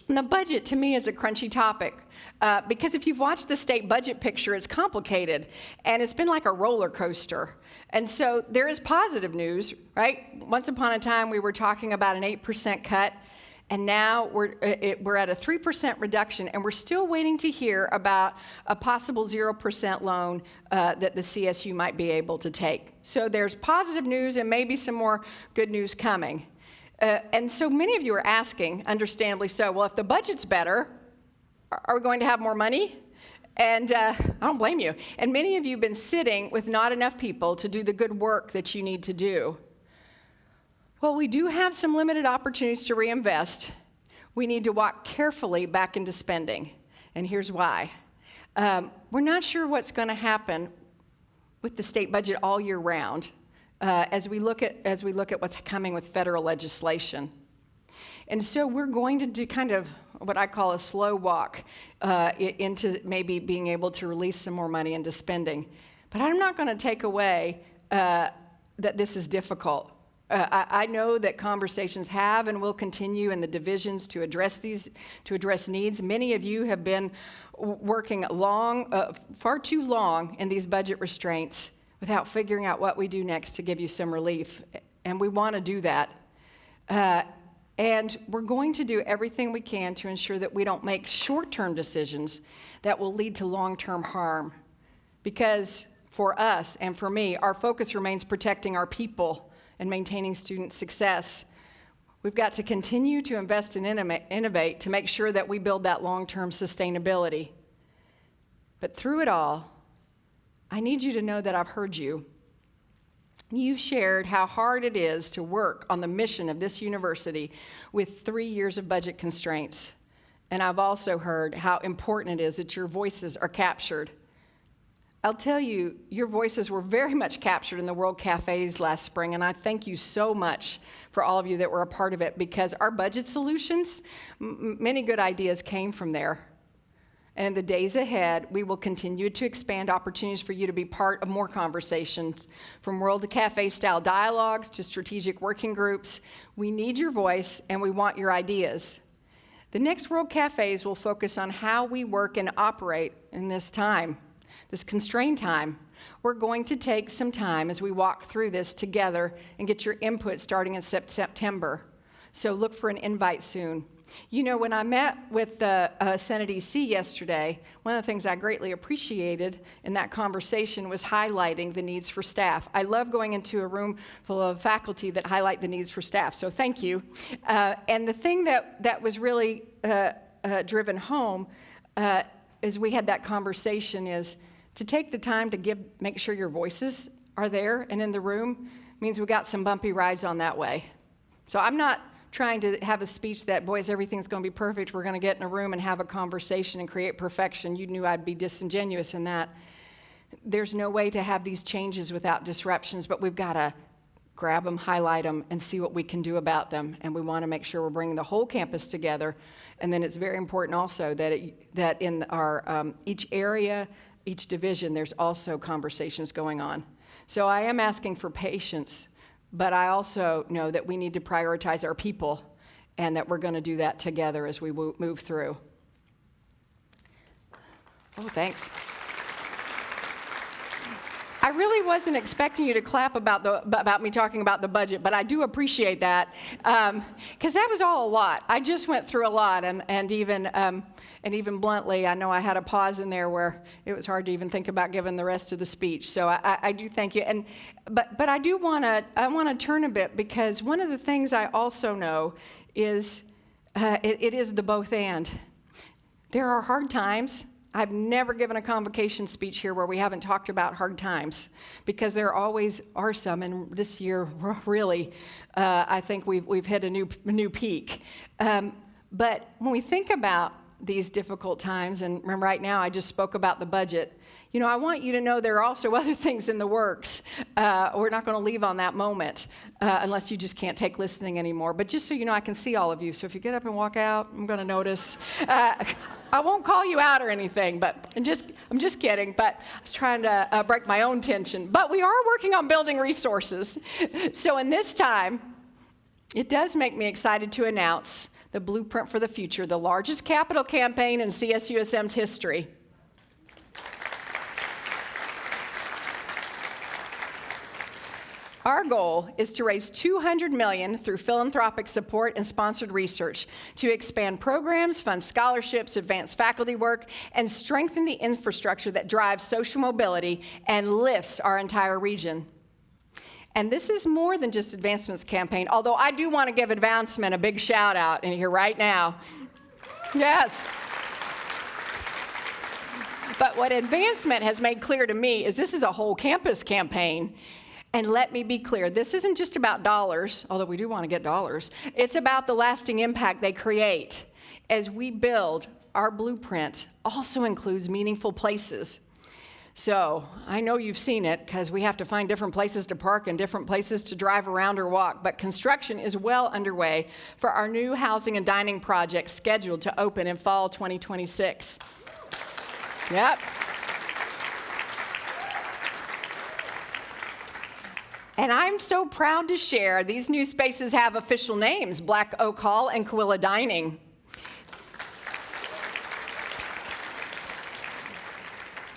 And the budget, to me, is a crunchy topic. Because if you've watched the state budget picture, it's complicated, and it's been like a roller coaster. And so there is positive news, right? Once upon a time, we were talking about an 8% cut, and now we're at a 3% reduction, and we're still waiting to hear about a possible 0% loan that the CSU might be able to take. So there's positive news and maybe some more good news coming. And so many of you are asking, understandably so, well, if the budget's better, are we going to have more money? And I don't blame you. And many of you have been sitting with not enough people to do the good work that you need to do. Well, we do have some limited opportunities to reinvest. We need to walk carefully back into spending. And here's why. We're not sure what's going to happen with the state budget all year round as we look at what's coming with federal legislation. And so we're going to do kind of what I call a slow walk into maybe being able to release some more money into spending. But I'm not going to take away that this is difficult. I know that conversations have and will continue in the divisions to address needs. Many of you have been working far too long in these budget restraints without figuring out what we do next to give you some relief. And we want to do that. And we're going to do everything we can to ensure that we don't make short-term decisions that will lead to long-term harm. Because for us and for me, our focus remains protecting our people and maintaining student success. We've got to continue to invest and innovate to make sure that we build that long-term sustainability. But through it all, I need you to know that I've heard you. You've shared how hard it is to work on the mission of this university with 3 years of budget constraints. And I've also heard how important it is that your voices are captured. I'll tell you, your voices were very much captured in the World Cafes last spring, and I thank you so much for all of you that were a part of it, because our budget solutions, many good ideas came from there. And in the days ahead, we will continue to expand opportunities for you to be part of more conversations, from World Cafe-style dialogues to strategic working groups. We need your voice, and we want your ideas. The next World Cafes will focus on how we work and operate in this time, this constrained time. We're going to take some time as we walk through this together and get your input starting in September. So look for an invite soon. You know, when I met with the Senate EC yesterday, one of the things I greatly appreciated in that conversation was highlighting the needs for staff. I love going into a room full of faculty that highlight the needs for staff, so thank you. And the thing that was really driven home as we had that conversation is to take the time to make sure your voices are there and in the room means we got some bumpy rides on that way. So I'm not trying to have a speech that, boys, everything's going to be perfect. We're going to get in a room and have a conversation and create perfection. You knew I'd be disingenuous in that. There's no way to have these changes without disruptions, but we've got to grab them, highlight them, and see what we can do about them. And we want to make sure we're bringing the whole campus together. And then it's very important also that in our each area, each division, there's also conversations going on. So I am asking for patience. But I also know that we need to prioritize our people and that we're going to do that together as we move through. Oh, thanks. I really wasn't expecting you to clap about me talking about the budget, but I do appreciate that because that was all a lot. I just went through a lot, and even bluntly, I know I had a pause in there where it was hard to even think about giving the rest of the speech. So I do thank you, but I do want to turn a bit, because one of the things I also know is it is the both and. There are hard times. I've never given a convocation speech here where we haven't talked about hard times, because there always are some, and this year really, I think we've hit a new peak. But when we think about these difficult times, and remember right now I just spoke about the budget, you know, I want you to know there are also other things in the works. We're not going to leave on that moment unless you just can't take listening anymore. But just so you know, I can see all of you. So if you get up and walk out, I'm going to notice. I won't call you out or anything, but I'm just kidding. But I was trying to break my own tension. But we are working on building resources. So in this time, it does make me excited to announce the Blueprint for the Future, the largest capital campaign in CSUSM's history. Our goal is to raise $200 million through philanthropic support and sponsored research to expand programs, fund scholarships, advance faculty work, and strengthen the infrastructure that drives social mobility and lifts our entire region. And this is more than just Advancement's campaign, although I do want to give Advancement a big shout out in here right now. Yes. But what Advancement has made clear to me is this is a whole campus campaign. And let me be clear, this isn't just about dollars, although we do want to get dollars. It's about the lasting impact they create. As we build, our blueprint also includes meaningful places. So I know you've seen it because we have to find different places to park and different places to drive around or walk, but construction is well underway for our new housing and dining project scheduled to open in fall 2026. Yep. And I'm so proud to share these new spaces have official names, Black Oak Hall and Kawilla Dining.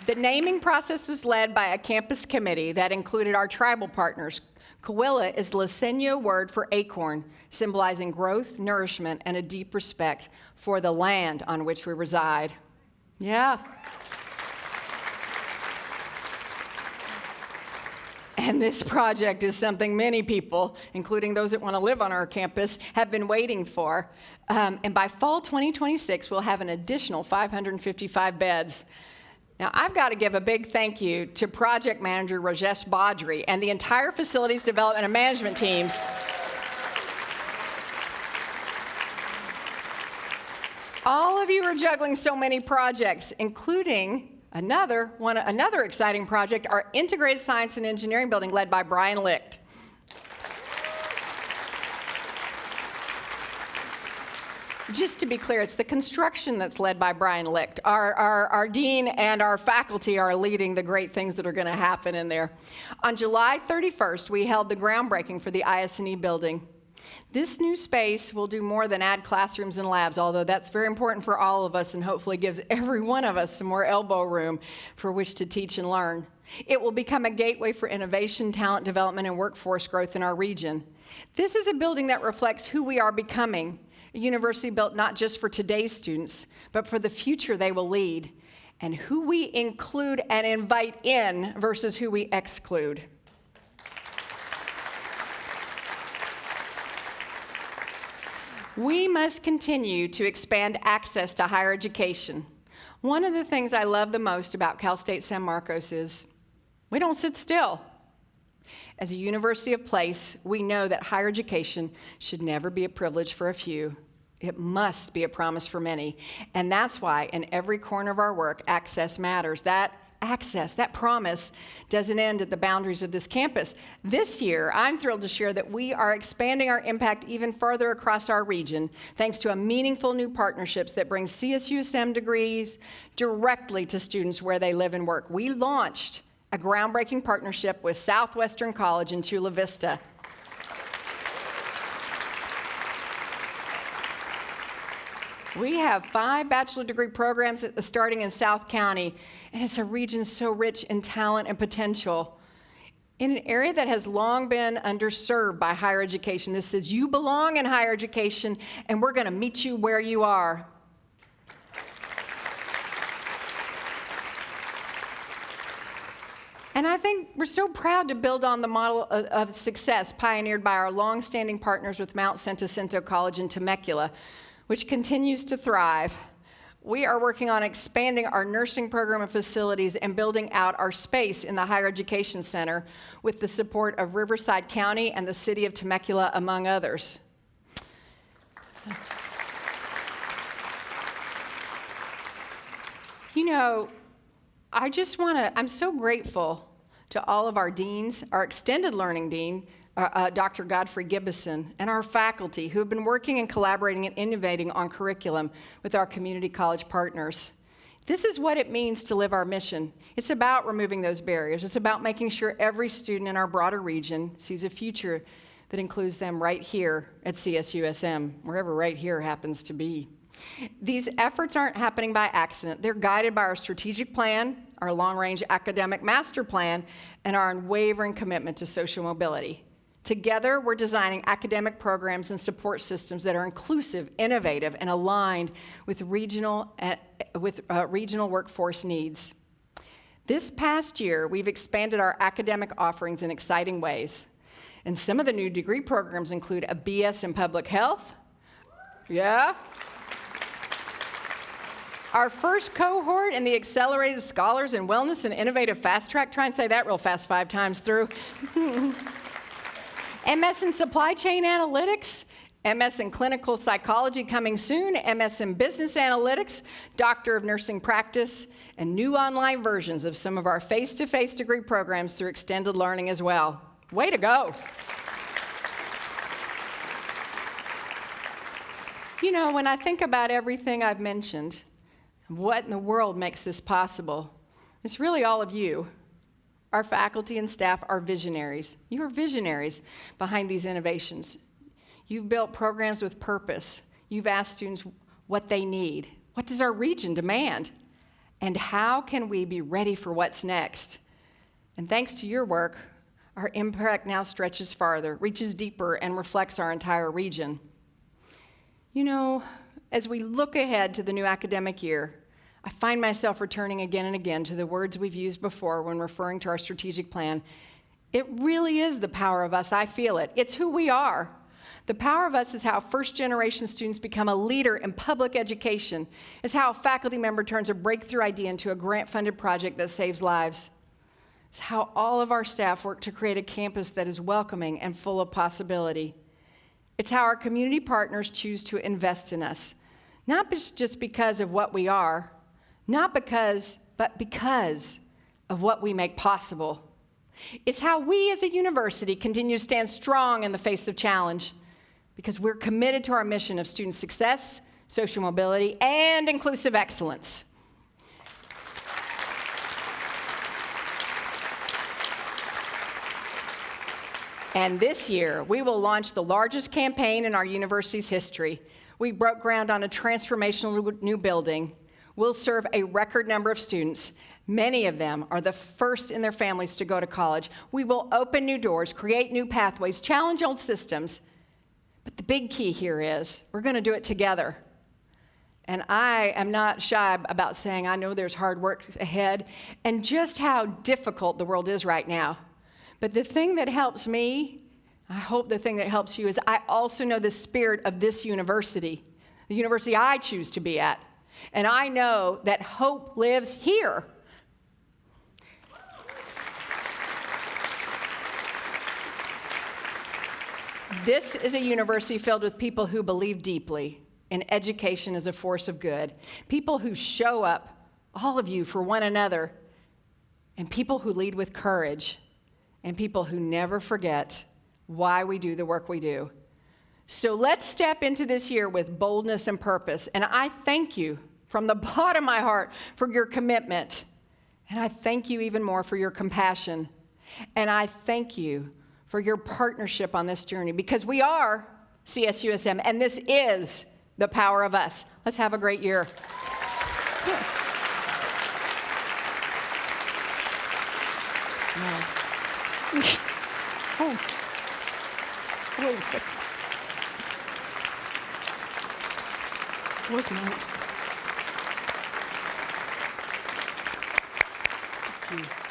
The naming process was led by a campus committee that included our tribal partners. Kawilla is Lisenyo word for acorn, symbolizing growth, nourishment, and a deep respect for the land on which we reside. Yeah. And this project is something many people, including those that want to live on our campus, have been waiting for. And by fall 2026, we'll have an additional 555 beds. Now, I've got to give a big thank you to project manager Rajesh Badri and the entire facilities development and management teams. All of you are juggling so many projects, including another exciting project, our Integrated Science and Engineering Building led by Brian Licht. Just to be clear, it's the construction that's led by Brian Licht. Our dean and our faculty are leading the great things that are going to happen in there. On July 31st, we held the groundbreaking for the IS&E building. This new space will do more than add classrooms and labs, although that's very important for all of us and hopefully gives every one of us some more elbow room for which to teach and learn. It will become a gateway for innovation, talent development, and workforce growth in our region. This is a building that reflects who we are becoming, a university built not just for today's students, but for the future they will lead, and who we include and invite in versus who we exclude. We must continue to expand access to higher education. One of the things I love the most about Cal State San Marcos is we don't sit still. As a university of place, we know that higher education should never be a privilege for a few. It must be a promise for many. And that's why in every corner of our work, access matters. That access, that promise, doesn't end at the boundaries of this campus. This year, I'm thrilled to share that we are expanding our impact even further across our region, thanks to a meaningful new partnerships that bring CSUSM degrees directly to students where they live and work. We launched a groundbreaking partnership with Southwestern College in Chula Vista. We have 5 bachelor degree programs starting in South County, and it's a region so rich in talent and potential. In an area that has long been underserved by higher education, this says you belong in higher education, and we're going to meet you where you are. And I think we're so proud to build on the model of success pioneered by our long-standing partners with Mount San Jacinto College in Temecula, which continues to thrive. We are working on expanding our nursing program and facilities and building out our space in the Higher Education Center with the support of Riverside County and the City of Temecula, among others. You know, I'm so grateful to all of our deans, our extended learning dean, Dr. Godfrey Gibbison, and our faculty who have been working and collaborating and innovating on curriculum with our community college partners. This is what it means to live our mission. It's about removing those barriers. It's about making sure every student in our broader region sees a future that includes them right here at CSUSM, wherever right here happens to be. These efforts aren't happening by accident. They're guided by our strategic plan, our long-range academic master plan, and our unwavering commitment to social mobility. Together, we're designing academic programs and support systems that are inclusive, innovative, and aligned with regional workforce needs. This past year, we've expanded our academic offerings in exciting ways. And some of the new degree programs include a BS in Public Health. Yeah. Our first cohort in the Accelerated Scholars in Wellness and Innovative Fast Track. Try and say that real fast 5 times through. MS in Supply Chain Analytics, MS in Clinical Psychology coming soon, MS in Business Analytics, Doctor of Nursing Practice, and new online versions of some of our face-to-face degree programs through extended learning as well. Way to go. You know, when I think about everything I've mentioned, what in the world makes this possible, it's really all of you. Our faculty and staff are visionaries. You are visionaries behind these innovations. You've built programs with purpose. You've asked students what they need. What does our region demand? And how can we be ready for what's next? And thanks to your work, our impact now stretches farther, reaches deeper, and reflects our entire region. You know, as we look ahead to the new academic year, I find myself returning again and again to the words we've used before when referring to our strategic plan. It really is the power of us. I feel it. It's who we are. The power of us is how first-generation students become a leader in public education. It's how a faculty member turns a breakthrough idea into a grant-funded project that saves lives. It's how all of our staff work to create a campus that is welcoming and full of possibility. It's how our community partners choose to invest in us, not just because of what we are, not because, but because of what we make possible. It's how we as a university continue to stand strong in the face of challenge, because we're committed to our mission of student success, social mobility, and inclusive excellence. And this year, we will launch the largest campaign in our university's history. We broke ground on a transformational new building. We'll serve a record number of students. Many of them are the first in their families to go to college. We will open new doors, create new pathways, challenge old systems. But the big key here is we're going to do it together. And I am not shy about saying I know there's hard work ahead and just how difficult the world is right now. But the thing that helps me, I hope the thing that helps you, is I also know the spirit of this university, the university I choose to be at. And I know that hope lives here. This is a university filled with people who believe deeply in education as a force of good, people who show up, all of you, for one another, and people who lead with courage, and people who never forget why we do the work we do. So let's step into this year with boldness and purpose, and I thank you from the bottom of my heart for your commitment, and I thank you even more for your compassion, and I thank you for your partnership on this journey, because we are CSUSM, and this is the power of us. Let's have a great year. Oh. Wait a second. What's next? Thank you.